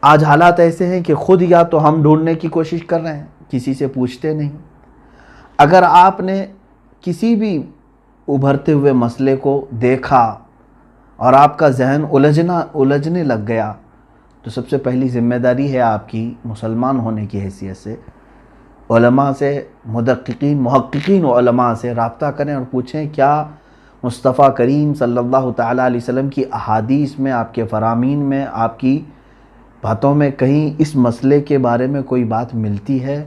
آج حالات ایسے ہیں کہ خود یا تو ہم ڈھونڈنے کی کوشش کر رہے ہیں، کسی سے پوچھتے نہیں۔ اگر آپ نے کسی بھی ابھرتے ہوئے مسئلے کو دیکھا اور آپ کا ذہن الجھنے لگ گیا تو سب سے پہلی ذمہ داری ہے آپ کی مسلمان ہونے کی حیثیت سے علماء سے، محققین علماء سے رابطہ کریں اور پوچھیں کیا مصطفیٰ کریم صلی اللہ تعالیٰ علیہ وسلم کی احادیث میں، آپ کے فرامین میں، آپ کی باتوں میں کہیں اس مسئلے کے بارے میں کوئی بات ملتی ہے؟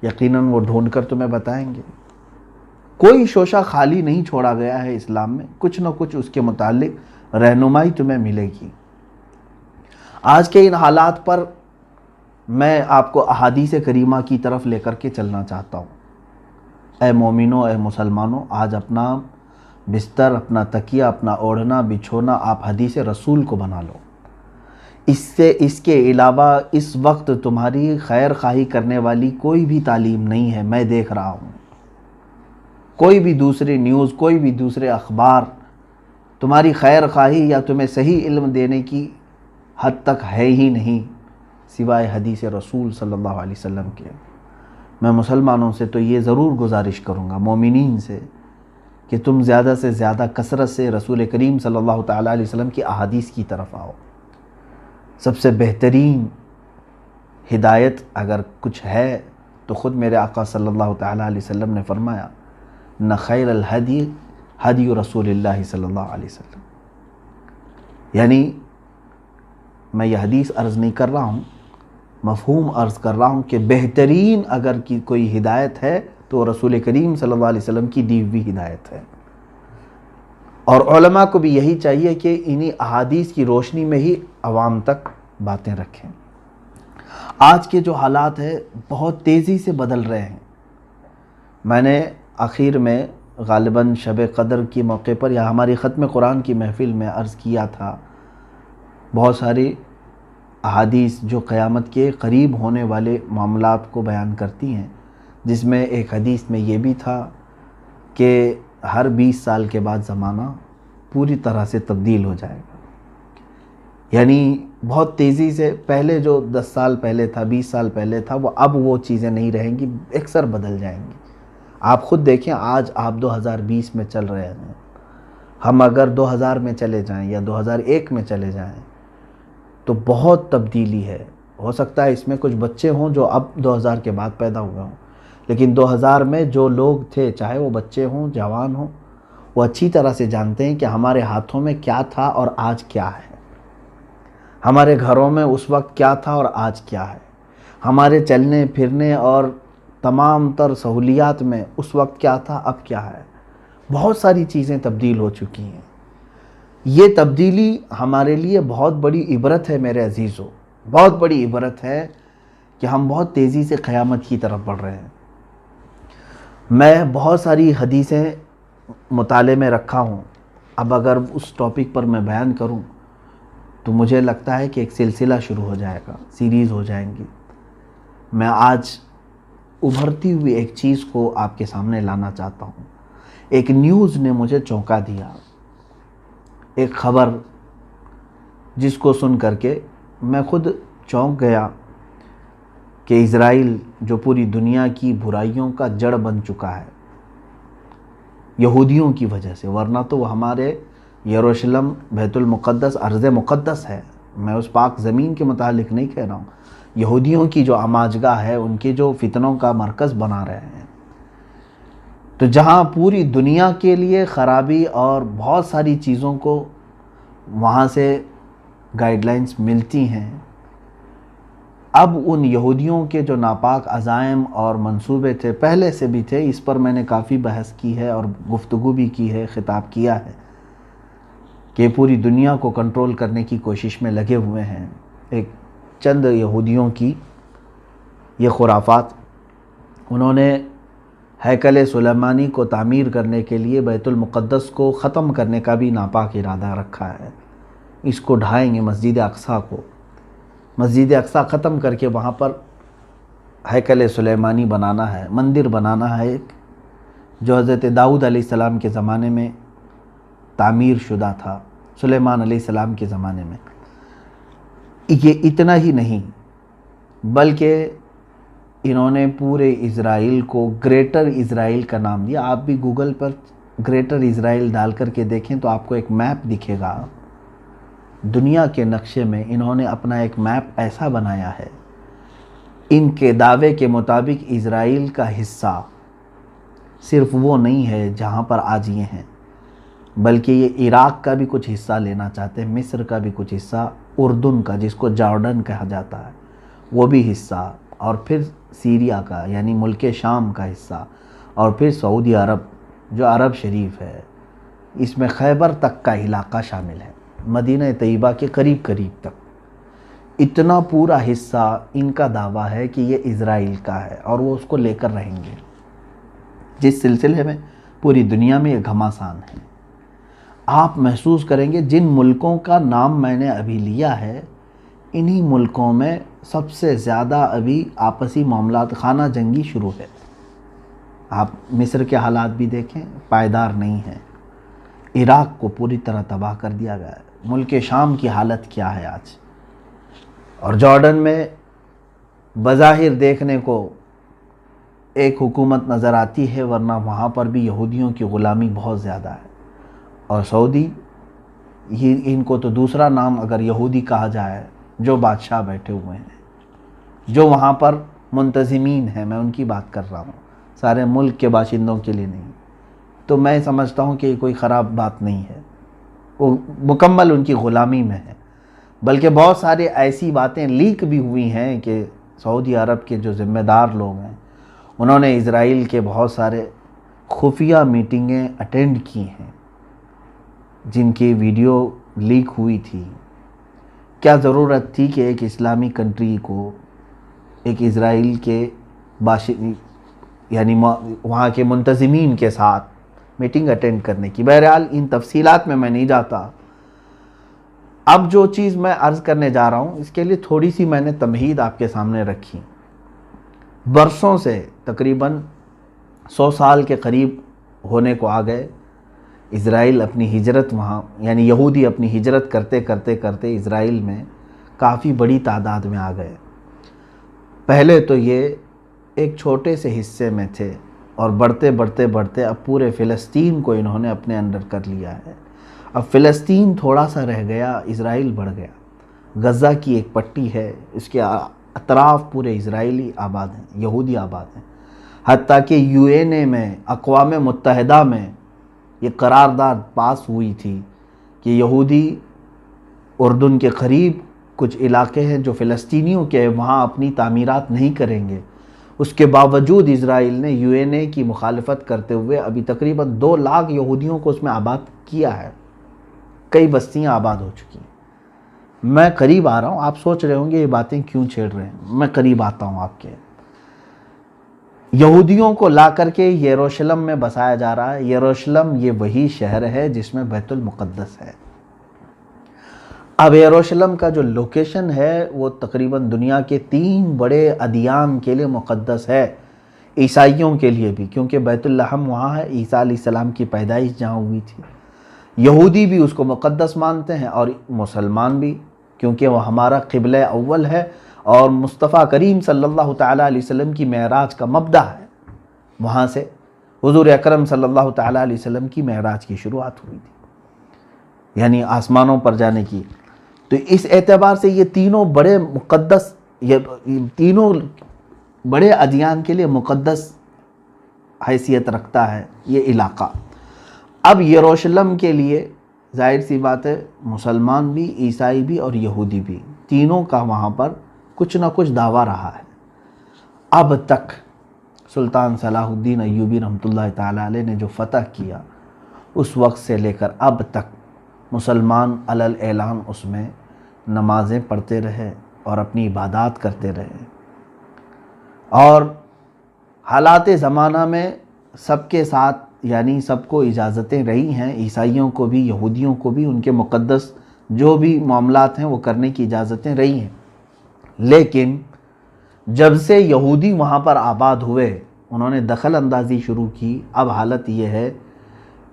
یقیناً وہ ڈھونڈ کر تمہیں بتائیں گے۔ کوئی شوشہ خالی نہیں چھوڑا گیا ہے اسلام میں، کچھ نہ کچھ اس کے متعلق رہنمائی تمہیں ملے گی۔ آج کے ان حالات پر میں آپ کو احادیث کریمہ کی طرف لے کر کے چلنا چاہتا ہوں۔ اے مومنوں، اے مسلمانوں، آج اپنا بستر، اپنا تکیہ، اپنا اوڑھنا بچھونا آپ حدیث رسول کو بنا لو۔ اس کے علاوہ اس وقت تمہاری خیر خواہی کرنے والی کوئی بھی تعلیم نہیں ہے، میں دیکھ رہا ہوں۔ کوئی بھی دوسری نیوز، کوئی بھی دوسرے اخبار تمہاری خیر خواہی یا تمہیں صحیح علم دینے کی حد تک ہے ہی نہیں سوائے حدیث رسول صلی اللہ علیہ وسلم کے۔ میں مسلمانوں سے تو یہ ضرور گزارش کروں گا، مومنین سے، کہ تم زیادہ سے زیادہ کثرت سے رسول کریم صلی اللہ تعالیٰ علیہ وسلم کی احادیث کی طرف آؤ۔ سب سے بہترین ہدایت اگر کچھ ہے تو خود میرے آقا صلی اللہ تعالیٰ علیہ وسلم نے فرمایا، نہ خیر الہدی ہدی رسول اللہ صلی اللہ علیہ وسلم۔ یعنی میں یہ حدیث عرض نہیں کر رہا ہوں، مفہوم عرض کر رہا ہوں کہ بہترین اگر کوئی ہدایت ہے تو رسول کریم صلی اللہ علیہ وسلم کی دی ہوئی ہدایت ہے۔ اور علماء کو بھی یہی چاہیے کہ انہی احادیث کی روشنی میں ہی عوام تک باتیں رکھیں۔ آج کے جو حالات ہیں بہت تیزی سے بدل رہے ہیں۔ میں نے آخر میں غالباً شب قدر کی موقع پر یا ہماری ختم قرآن کی محفل میں عرض کیا تھا، بہت ساری احادیث جو قیامت کے قریب ہونے والے معاملات کو بیان کرتی ہیں، جس میں ایک حدیث میں یہ بھی تھا کہ ہر 20 سال کے بعد زمانہ پوری طرح سے تبدیل ہو جائے گا۔ یعنی بہت تیزی سے پہلے جو 10 سال پہلے تھا، 20 سال پہلے تھا، اب وہ چیزیں نہیں رہیں گی، اکثر بدل جائیں گی۔ آپ خود دیکھیں، آج آپ 2020 میں چل رہے ہیں، ہم اگر 2000 میں چلے جائیں یا 2001 میں چلے جائیں تو بہت تبدیلی ہے۔ ہو سکتا ہے اس میں کچھ بچے ہوں جو اب 2000 کے بعد پیدا ہوئے ہوں، لیکن 2000 میں جو لوگ تھے، چاہے وہ بچے ہوں، جوان ہوں، وہ اچھی طرح سے جانتے ہیں کہ ہمارے ہاتھوں میں کیا تھا اور آج کیا ہے، ہمارے گھروں میں اس وقت کیا تھا اور آج کیا ہے، ہمارے چلنے پھرنے اور تمام تر سہولیات میں اس وقت کیا تھا، اب کیا ہے۔ بہت ساری چیزیں تبدیل ہو چکی ہیں۔ یہ تبدیلی ہمارے لیے بہت بڑی عبرت ہے میرے عزیزو، بہت بڑی عبرت ہے کہ ہم بہت تیزی سے قیامت کی طرف بڑھ رہے ہیں۔ میں بہت ساری حدیثیں مطالعے میں رکھا ہوں، اب اگر اس ٹاپک پر میں بیان کروں تو مجھے لگتا ہے کہ ایک سلسلہ شروع ہو جائے گا، سیریز ہو جائیں گی۔ میں آج ابھرتی ہوئی ایک چیز کو آپ کے سامنے لانا چاہتا ہوں۔ ایک نیوز نے مجھے چونکا دیا، ایک خبر جس کو سن کر کے میں خود چونک گیا کہ اسرائیل جو پوری دنیا کی برائیوں کا جڑ بن چکا ہے یہودیوں کی وجہ سے، ورنہ تو وہ ہمارے یروشلم بیت المقدس ارض مقدس ہے، میں اس پاک زمین کے متعلق نہیں کہہ رہا ہوں، یہودیوں کی جو آماجگاہ ہے، ان کے جو فتنوں کا مرکز بنا رہے ہیں۔ تو جہاں پوری دنیا کے لیے خرابی اور بہت ساری چیزوں کو وہاں سے گائیڈ لائنز ملتی ہیں، اب ان یہودیوں کے جو ناپاک عزائم اور منصوبے تھے، پہلے سے بھی تھے، اس پر میں نے کافی بحث کی ہے اور گفتگو بھی کی ہے، خطاب کیا ہے کہ پوری دنیا کو کنٹرول کرنے کی کوشش میں لگے ہوئے ہیں۔ ایک چند یہودیوں کی یہ خرافات، انہوں نے ہیکل سلیمانی کو تعمیر کرنے کے لیے بیت المقدس کو ختم کرنے کا بھی ناپاک ارادہ رکھا ہے۔ اس کو ڈھائیں گے، مسجد اقصیٰ کو، مسجد اقصیٰ ختم کر کے وہاں پر ہیکل سلیمانی بنانا ہے، مندر بنانا ہے ایک، جو حضرت داؤد علیہ السلام کے زمانے میں تعمیر شدہ تھا، سلیمان علیہ السلام کے زمانے میں۔ یہ اتنا ہی نہیں بلکہ انہوں نے پورے اسرائیل کو گریٹر اسرائیل کا نام دیا۔ آپ بھی گوگل پر گریٹر اسرائیل ڈال کر کے دیکھیں تو آپ کو ایک میپ دکھے گا۔ دنیا کے نقشے میں انہوں نے اپنا ایک میپ ایسا بنایا ہے، ان کے دعوے کے مطابق اسرائیل کا حصہ صرف وہ نہیں ہے جہاں پر آج یہ ہیں، بلکہ یہ عراق کا بھی کچھ حصہ لینا چاہتے ہیں، مصر کا بھی کچھ حصہ، اردن کا جس کو جارڈن کہا جاتا ہے وہ بھی حصہ، اور پھر سیریا کا یعنی ملک شام کا حصہ، اور پھر سعودی عرب جو عرب شریف ہے، اس میں خیبر تک کا علاقہ شامل ہے، مدینہ طیبہ کے قریب قریب تک۔ اتنا پورا حصہ ان کا دعویٰ ہے کہ یہ اسرائیل کا ہے اور وہ اس کو لے کر رہیں گے، جس سلسلے میں پوری دنیا میں یہ گھماسان ہے۔ آپ محسوس کریں گے جن ملکوں کا نام میں نے ابھی لیا ہے، انہی ملکوں میں سب سے زیادہ ابھی آپسی معاملات خانہ جنگی شروع ہے۔ آپ مصر کے حالات بھی دیکھیں، پائیدار نہیں ہیں۔ عراق کو پوری طرح تباہ کر دیا گیا ہے۔ ملک شام کی حالت کیا ہے آج؟ اور جارڈن میں بظاہر دیکھنے کو ایک حکومت نظر آتی ہے، ورنہ وہاں پر بھی یہودیوں کی غلامی بہت زیادہ ہے۔ اور سعودی، ان کو تو دوسرا نام اگر یہودی کہا جائے، جو بادشاہ بیٹھے ہوئے ہیں، جو وہاں پر منتظمین ہیں، میں ان کی بات کر رہا ہوں، سارے ملک کے باشندوں کے لیے نہیں، تو میں سمجھتا ہوں کہ یہ کوئی خراب بات نہیں ہے، وہ مکمل ان کی غلامی میں ہے۔ بلکہ بہت سارے ایسی باتیں لیک بھی ہوئی ہیں کہ سعودی عرب کے جو ذمہ دار لوگ ہیں انہوں نے اسرائیل کے بہت سارے خفیہ میٹنگیں اٹینڈ کی ہیں، جن کی ویڈیو لیک ہوئی تھی۔ کیا ضرورت تھی کہ ایک اسلامی کنٹری کو ایک اسرائیل کے یعنی وہاں کے منتظمین کے ساتھ میٹنگ اٹینڈ کرنے کی؟ بہرحال ان تفصیلات میں نہیں جاتا۔ اب جو چیز میں عرض کرنے جا رہا ہوں، اس کے لیے تھوڑی سی میں نے تمہید آپ کے سامنے رکھی۔ برسوں سے تقریباً 100 سال کے قریب ہونے کو آ گئے، اسرائیل اپنی ہجرت وہاں یعنی یہودی اپنی ہجرت کرتے کرتے کرتے اسرائیل میں کافی بڑی تعداد میں آ گئے۔ پہلے تو یہ ایک چھوٹے سے حصے میں تھے اور بڑھتے بڑھتے بڑھتے اب پورے فلسطین کو انہوں نے اپنے اندر کر لیا ہے۔ اب فلسطین تھوڑا سا رہ گیا، اسرائیل بڑھ گیا۔ غزہ کی ایک پٹی ہے، اس کے اطراف پورے اسرائیلی آباد ہیں، یہودی آباد ہیں۔ حتیٰ کہ UN میں، اقوام متحدہ میں یہ قرارداد پاس ہوئی تھی کہ یہودی اردن کے قریب کچھ علاقے ہیں جو فلسطینیوں کے، وہاں اپنی تعمیرات نہیں کریں گے۔ اس کے باوجود اسرائیل نے UN کی مخالفت کرتے ہوئے ابھی تقریباً 2 لاکھ یہودیوں کو اس میں آباد کیا ہے۔ کئی بستیاں آباد ہو چکی ہیں۔ میں قریب آ رہا ہوں، آپ سوچ رہے ہوں گے یہ باتیں کیوں چھیڑ رہے ہیں، میں قریب آتا ہوں آپ کے۔ یہودیوں کو لا کر کے یروشلم میں بسایا جا رہا ہے۔ یروشلم یہ وہی شہر ہے جس میں بیت المقدس ہے۔ اب یروشلم کا جو لوکیشن ہے وہ تقریباً دنیا کے 3 بڑے ادیان کے لیے مقدس ہے، عیسائیوں کے لیے بھی، کیونکہ بیت اللحم وہاں ہے، عیسیٰ علیہ السلام کی پیدائش جہاں ہوئی تھی۔ یہودی بھی اس کو مقدس مانتے ہیں اور مسلمان بھی، کیونکہ وہ ہمارا قبلہ اول ہے اور مصطفیٰ کریم صلی اللہ تعالیٰ علیہ وسلم کی معراج کا مبدأ ہے۔ وہاں سے حضور اکرم صلی اللہ تعالیٰ علیہ وسلم کی معراج کی شروعات ہوئی تھی، یعنی آسمانوں پر جانے کی۔ تو اس اعتبار سے یہ تینوں بڑے مقدس، یہ تینوں بڑے ادیان کے لیے مقدس حیثیت رکھتا ہے یہ علاقہ۔ اب یروشلم کے لیے ظاہر سی بات ہے مسلمان بھی، عیسائی بھی اور یہودی بھی، تینوں کا وہاں پر کچھ نہ کچھ دعویٰ رہا ہے۔ اب تک سلطان صلاح الدین ایوبی رحمۃ اللہ تعالیٰ علیہ نے جو فتح کیا، اس وقت سے لے کر اب تک مسلمان علل اعلان اس میں نمازیں پڑھتے رہے اور اپنی عبادات کرتے رہے، اور حالات زمانہ میں سب کے ساتھ یعنی سب کو اجازتیں رہی ہیں، عیسائیوں کو بھی، یہودیوں کو بھی، ان کے مقدس جو بھی معاملات ہیں وہ کرنے کی اجازتیں رہی ہیں۔ لیکن جب سے یہودی وہاں پر آباد ہوئے، انہوں نے دخل اندازی شروع کی۔ اب حالت یہ ہے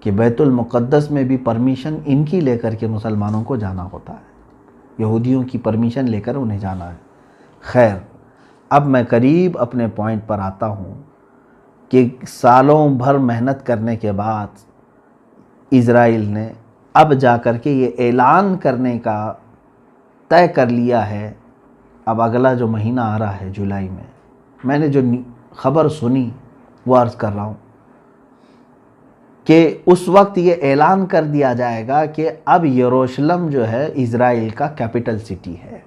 کہ بیت المقدس میں بھی پرمیشن ان کی لے کر کے مسلمانوں کو جانا ہوتا ہے۔ یہودیوں کی پرمیشن لے کر انہیں جانا ہے۔ خیر، اب میں قریب اپنے پوائنٹ پر آتا ہوں کہ سالوں بھر محنت کرنے کے بعد اسرائیل نے اب جا کر کے یہ اعلان کرنے کا طے کر لیا ہے۔ اب اگلا جو مہینہ آ رہا ہے جولائی میں نے جو خبر سنی وہ عرض کر رہا ہوں کہ اس وقت یہ اعلان کر دیا جائے گا کہ اب یروشلم جو ہے اسرائیل کا کیپٹل سٹی ہے،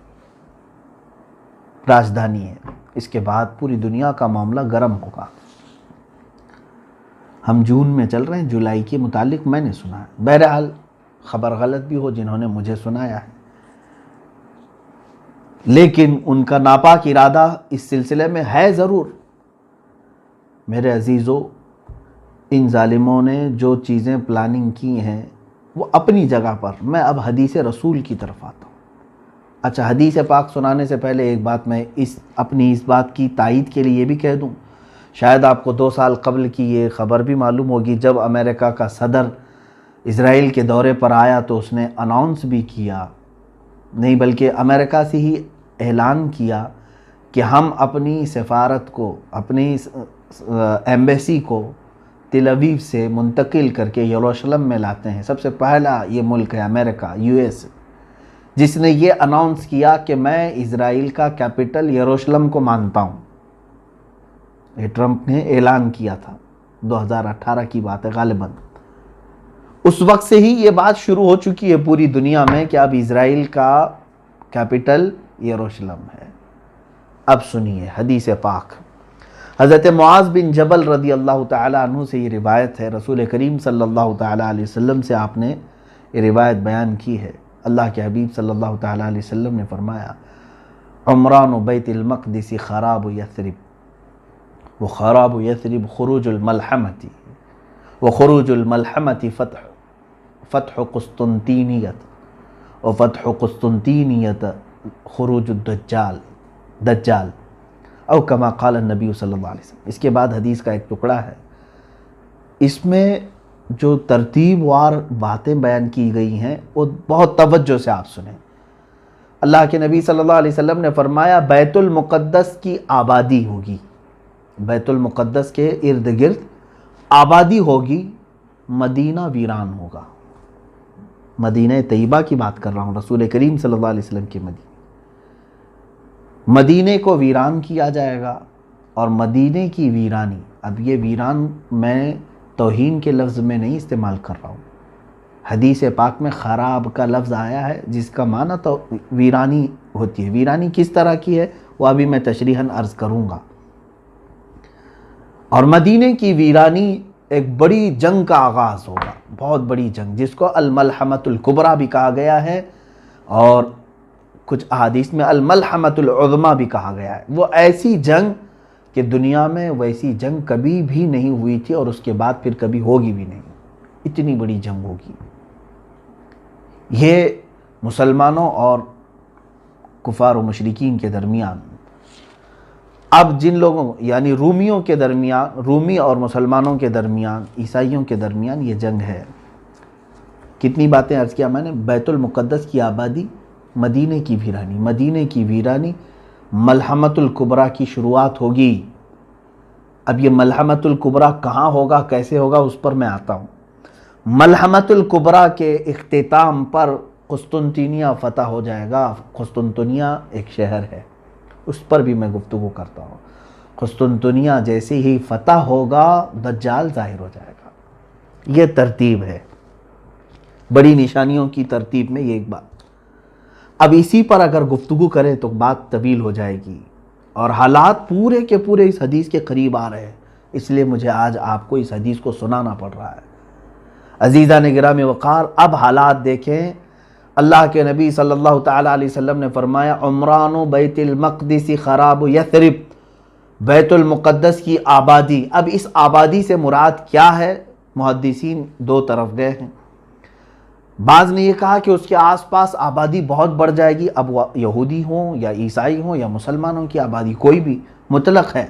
راجدھانی ہے۔ اس کے بعد پوری دنیا کا معاملہ گرم ہوگا۔ ہم جون میں چل رہے ہیں، جولائی کے متعلق میں نے سنا ہے۔ بہرحال خبر غلط بھی ہو جنہوں نے مجھے سنایا ہے، لیکن ان کا ناپاک ارادہ اس سلسلے میں ہے ضرور۔ میرے عزیزو، ان ظالموں نے جو چیزیں پلاننگ کی ہیں وہ اپنی جگہ پر، میں اب حدیث رسول کی طرف آتا ہوں۔ اچھا، حدیث پاک سنانے سے پہلے ایک بات میں اپنی اس بات کی تائید کے لیے یہ بھی کہہ دوں، شاید آپ کو 2 سال قبل کی یہ خبر بھی معلوم ہوگی، جب امریکہ کا صدر اسرائیل کے دورے پر آیا تو اس نے اناؤنس بھی کیا، نہیں بلکہ امریکہ سے ہی اعلان کیا کہ ہم اپنی سفارت کو، اپنی ایمبیسی کو تل ابیب سے منتقل کر کے یروشلم میں لاتے ہیں۔ سب سے پہلا یہ ملک ہے امریکہ، US، جس نے یہ اناؤنس کیا کہ میں اسرائیل کا کیپٹل یروشلم کو مانتا ہوں۔ یہ ٹرمپ نے اعلان کیا تھا، 2018 کی بات ہے غالباً۔ اس وقت سے ہی یہ بات شروع ہو چکی ہے پوری دنیا میں کہ اب اسرائیل کا کیپٹل یروشلم ہے۔ اب سنیے حدیث پاک۔ حضرت معاذ بن جبل رضی اللہ تعالیٰ عنہ سے یہ روایت ہے، رسول کریم صلی اللہ تعالیٰ علیہ وسلم سے آپ نے یہ روایت بیان کی ہے۔ اللہ کے حبیب صلی اللہ تعالیٰ علیہ وسلم نے فرمایا، عمران بیت المقدس خراب یثرب، وخراب یثرب خروج الملحمۃ، وخروج الملحمۃ فتح قسطنطینیت، وفتح قسطنطینیت خروج دجال، او کما قال النبی صلی اللہ علیہ وسلم۔ اس کے بعد حدیث کا ایک ٹکڑا ہے، اس میں جو ترتیب وار باتیں بیان کی گئی ہیں وہ بہت توجہ سے آپ سنیں۔ اللہ کے نبی صلی اللہ علیہ وسلم نے فرمایا بیت المقدس کی آبادی ہوگی، بیت المقدس کے ارد گرد آبادی ہوگی، مدینہ ویران ہوگا۔ مدینہ طیبہ کی بات کر رہا ہوں، رسول کریم صلی اللہ علیہ وسلم کی مدینے کو ویران کیا جائے گا۔ اور مدینے کی ویرانی، اب یہ ویران میں توہین کے لفظ میں نہیں استعمال کر رہا ہوں، حدیث پاک میں خراب کا لفظ آیا ہے جس کا معنی تو ویرانی ہوتی ہے۔ ویرانی کس طرح کی ہے وہ ابھی میں تشریحاً عرض کروں گا۔ اور مدینے کی ویرانی ایک بڑی جنگ کا آغاز ہوگا، بہت بڑی جنگ، جس کو الملحمۃ الکبریٰ بھی کہا گیا ہے، اور کچھ احادیث میں الملحمۃ العظمیٰ بھی کہا گیا ہے۔ وہ ایسی جنگ کہ دنیا میں ویسی جنگ کبھی بھی نہیں ہوئی تھی، اور اس کے بعد پھر کبھی ہوگی بھی نہیں، اتنی بڑی جنگ ہوگی۔ یہ مسلمانوں اور کفار و مشرکین کے درمیان، اب جن لوگوں یعنی رومیوں کے درمیان، رومی اور مسلمانوں کے درمیان، عیسائیوں کے درمیان یہ جنگ ہے۔ کتنی باتیں عرض کیا میں نے، بیت المقدس کی آبادی، مدینے کی ویرانی، مدینے کی ویرانی، ملحمۃ الکبریٰ کی شروعات ہوگی۔ اب یہ ملحمۃ الکبریٰ کہاں ہوگا، کیسے ہوگا، اس پر میں آتا ہوں۔ ملحمۃ الکبریٰ کے اختتام پر قسطنطینیہ فتح ہو جائے گا۔ قسطنطنیہ ایک شہر ہے، اس پر بھی میں گفتگو کرتا ہوں۔ قسطنطنیہ جیسے ہی فتح ہوگا دجال ظاہر ہو جائے گا۔ یہ ترتیب ہے، بڑی نشانیوں کی ترتیب میں یہ ایک بات۔ اب اسی پر اگر گفتگو کریں تو بات طویل ہو جائے گی، اور حالات پورے کے پورے اس حدیث کے قریب آ رہے ہیں، اس لیے مجھے آج آپ کو اس حدیث کو سنانا پڑ رہا ہے۔ عزیزان گرامی وقار، اب حالات دیکھیں۔ اللہ کے نبی صلی اللہ تعالیٰ علیہ وسلم نے فرمایا عمران بیت المقدس خراب یثرب، بیت المقدس کی آبادی۔ اب اس آبادی سے مراد کیا ہے؟ محدثین دو طرف گئے ہیں۔ بعض نے یہ کہا کہ اس کے آس پاس آبادی بہت بڑھ جائے گی، اب وہ یہودی ہوں یا عیسائی ہوں یا مسلمانوں کی آبادی، کوئی بھی مطلق ہے،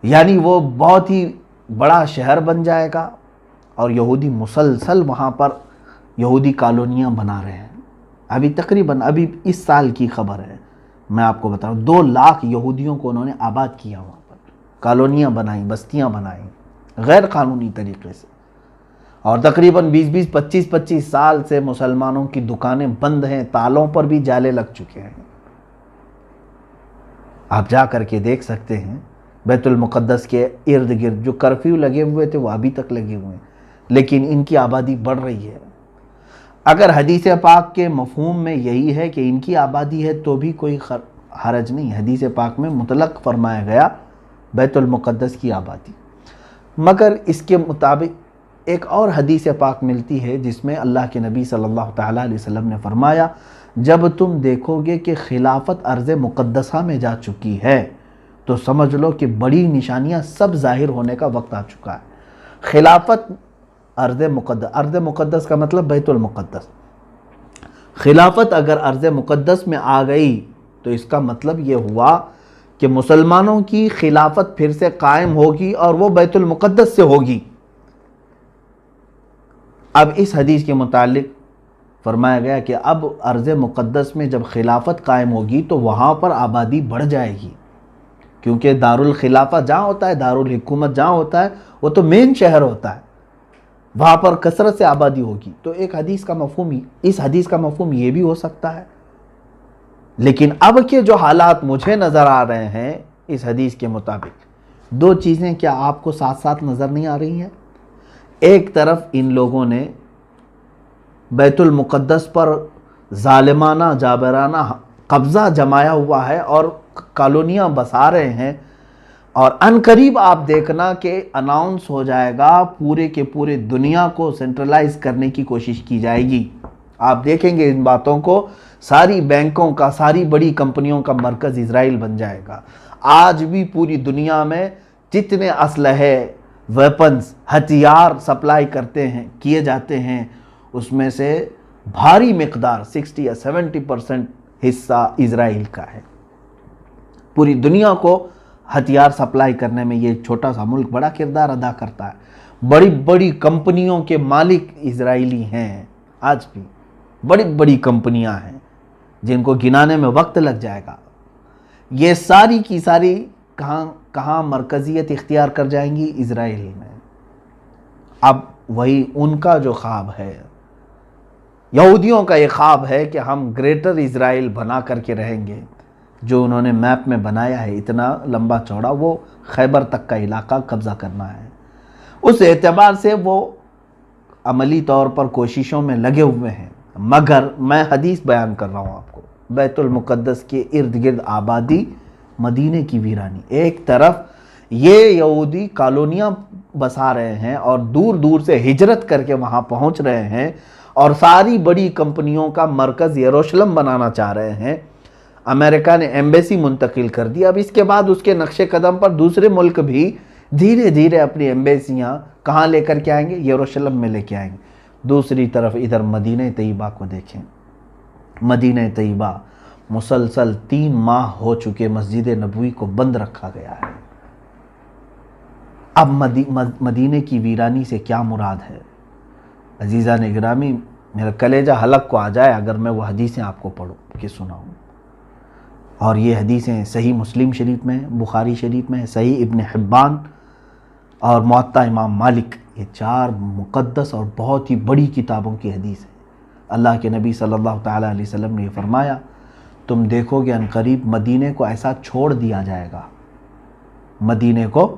یعنی وہ بہت ہی بڑا شہر بن جائے گا، اور یہودی مسلسل وہاں پر یہودی کالونیاں بنا رہے ہیں۔ ابھی تقریباً ابھی اس سال کی خبر ہے، میں آپ کو بتاؤں 2 لاکھ یہودیوں کو انہوں نے آباد کیا وہاں پر، کالونیاں بنائیں، بستیاں بنائیں غیر قانونی طریقے سے، اور تقریباً 25 سال سے مسلمانوں کی دکانیں بند ہیں، تالوں پر بھی جالے لگ چکے ہیں۔ آپ جا کر کے دیکھ سکتے ہیں بیت المقدس کے ارد گرد جو کرفیو لگے ہوئے تھے وہ ابھی تک لگے ہوئے ہیں، لیکن ان کی آبادی بڑھ رہی ہے۔ اگر حدیث پاک کے مفہوم میں یہی ہے کہ ان کی آبادی ہے تو بھی کوئی حرج نہیں، حدیث پاک میں مطلق فرمایا گیا بیت المقدس کی آبادی، مگر اس کے مطابق ایک اور حدیث پاک ملتی ہے جس میں اللہ کے نبی صلی اللہ تعالیٰ علیہ وسلم نے فرمایا جب تم دیکھو گے کہ خلافت ارض مقدسہ میں جا چکی ہے تو سمجھ لو کہ بڑی نشانیاں سب ظاہر ہونے کا وقت آ چکا ہے۔ خلافت ارض مقدس کا مطلب بیت المقدس، خلافت اگر ارض مقدس میں آ گئی تو اس کا مطلب یہ ہوا کہ مسلمانوں کی خلافت پھر سے قائم ہوگی اور وہ بیت المقدس سے ہوگی۔ اب اس حدیث کے متعلق فرمایا گیا کہ اب ارض مقدس میں جب خلافت قائم ہوگی تو وہاں پر آبادی بڑھ جائے گی، کیونکہ دارالخلافہ جہاں ہوتا ہے، دارالحکومت جہاں ہوتا ہے وہ تو مین شہر ہوتا ہے، وہاں پر کثرت سے آبادی ہوگی۔ تو ایک حدیث کا مفہوم اس حدیث کا مفہوم یہ بھی ہو سکتا ہے، لیکن اب کے جو حالات مجھے نظر آ رہے ہیں اس حدیث کے مطابق 2 چیزیں کیا آپ کو ساتھ ساتھ نظر نہیں آ رہی ہیں؟ ایک طرف ان لوگوں نے بیت المقدس پر ظالمانہ جابرانہ قبضہ جمایا ہوا ہے اور کالونیاں بسا رہے ہیں، اور ان قریب آپ دیکھنا کہ اناؤنس ہو جائے گا، پورے کے پورے دنیا کو سینٹرلائز کرنے کی کوشش کی جائے گی۔ آپ دیکھیں گے ان باتوں کو، ساری بینکوں کا، ساری بڑی کمپنیوں کا مرکز اسرائیل بن جائے گا۔ آج بھی پوری دنیا میں جتنے اسلحے، ویپنز، ہتھیار سپلائی کیے جاتے ہیں اس میں سے بھاری مقدار 60 یا 70% حصہ اسرائیل کا ہے۔ پوری دنیا کو ہتھیار سپلائی کرنے میں یہ چھوٹا سا ملک بڑا کردار ادا کرتا ہے۔ بڑی بڑی کمپنیوں کے مالک اسرائیلی ہیں، آج بھی بڑی بڑی کمپنیاں ہیں جن کو گنانے میں وقت لگ جائے گا۔ یہ ساری کی ساری کہاں مرکزیت اختیار کر جائیں گی؟ اسرائیل میں۔ اب وہی ان کا جو خواب ہے، یہودیوں کا یہ خواب ہے کہ ہم گریٹر اسرائیل بنا کر کے رہیں گے، جو انہوں نے میپ میں بنایا ہے اتنا لمبا چوڑا، وہ خیبر تک کا علاقہ قبضہ کرنا ہے۔ اس اعتبار سے وہ عملی طور پر کوششوں میں لگے ہوئے ہیں، مگر میں حدیث بیان کر رہا ہوں آپ کو، بیت المقدس کے ارد گرد آبادی، مدینے کی ویرانی، ایک طرف یہ یہودی کالونیاں بسا رہے ہیں اور دور دور سے ہجرت کر کے وہاں پہنچ رہے ہیں اور ساری بڑی کمپنیوں کا مرکز یروشلم بنانا چاہ رہے ہیں۔ امریکہ نے ایمبیسی منتقل کر دی، اب اس کے بعد اس کے نقش قدم پر دوسرے ملک بھی دھیرے دھیرے اپنی ایمبیسیاں کہاں لے کر کے آئیں گے؟ یروشلم میں لے کے آئیں گے۔ دوسری طرف ادھر مدینہ طیبہ کو دیکھیں، مدینہ طیبہ مسلسل 3 ماہ ہو چکے مسجد نبوی کو بند رکھا گیا ہے۔ اب مدینہ کی ویرانی سے کیا مراد ہے؟ عزیزان گرامی، میرا کلیجہ حلق کو آ جائے اگر میں وہ حدیثیں آپ کو پڑھوں کہ سناؤں، اور یہ حدیثیں صحیح مسلم شریف میں، بخاری شریف میں، صحیح ابن حبان اور موطا امام مالک، یہ 4 مقدس اور بہت ہی بڑی کتابوں کی حدیث ہے۔ اللہ کے نبی صلی اللہ تعالیٰ علیہ وسلم نے یہ فرمایا، تم دیکھو گے عنقریب مدینے کو ایسا چھوڑ دیا جائے گا، مدینے کو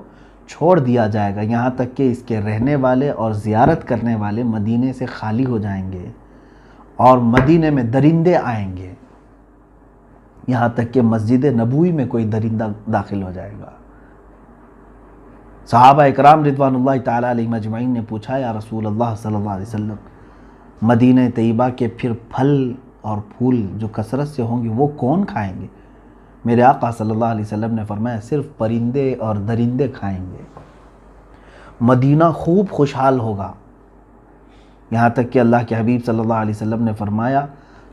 چھوڑ دیا جائے گا، یہاں تک کہ اس کے رہنے والے اور زیارت کرنے والے مدینے سے خالی ہو جائیں گے اور مدینے میں درندے آئیں گے، یہاں تک کہ مسجد نبوی میں کوئی درندہ داخل ہو جائے گا۔ صحابہ اکرام رضوان اللہ تعالیٰ علیہم اجمعین نے پوچھا، یا رسول اللہ صلی اللہ علیہ وسلم، مدینہ طیبہ کے پھر پھل اور پھول جو کثرت سے ہوں گے وہ کون کھائیں گے؟ میرے آقا صلی اللہ علیہ وسلم نے فرمایا، صرف پرندے اور درندے کھائیں گے۔ مدینہ خوب خوشحال ہوگا، یہاں تک کہ اللہ کے حبیب صلی اللہ علیہ وسلم نے فرمایا،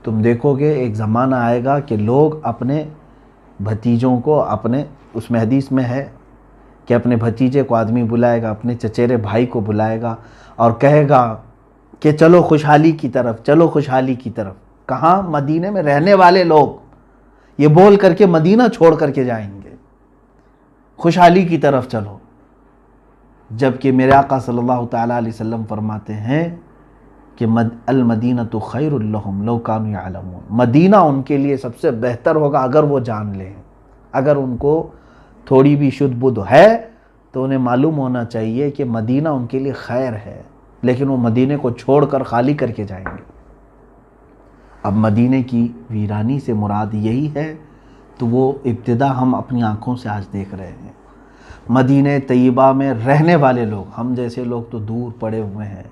تم دیکھو گے ایک زمانہ آئے گا کہ لوگ اپنے بھتیجوں کو، اس میں حدیث میں ہے کہ اپنے بھتیجے کو آدمی بلائے گا، اپنے چچیرے بھائی کو بلائے گا اور کہے گا کہ چلو خوشحالی کی طرف، چلو خوشحالی کی طرف۔ کہاں؟ مدینے میں رہنے والے لوگ یہ بول کر کے مدینہ چھوڑ کر کے جائیں گے، خوشحالی کی طرف چلو، جبکہ میرے آقا صلی اللہ تعالیٰ علیہ وسلم فرماتے ہیں کہ المدینۃ خیر لہم لو کانوا یعلمون، مدینہ ان کے لیے سب سے بہتر ہوگا اگر وہ جان لیں، اگر ان کو تھوڑی بھی شدھ بدھ ہے تو انہیں معلوم ہونا چاہیے کہ مدینہ ان کے لیے خیر ہے، لیکن وہ مدینے کو چھوڑ کر خالی کر کے جائیں گے۔ اب مدینے کی ویرانی سے مراد یہی ہے، تو وہ ابتدا ہم اپنی آنکھوں سے آج دیکھ رہے ہیں۔ مدینہ طیبہ میں رہنے والے لوگ، ہم جیسے لوگ تو دور پڑے ہوئے ہیں،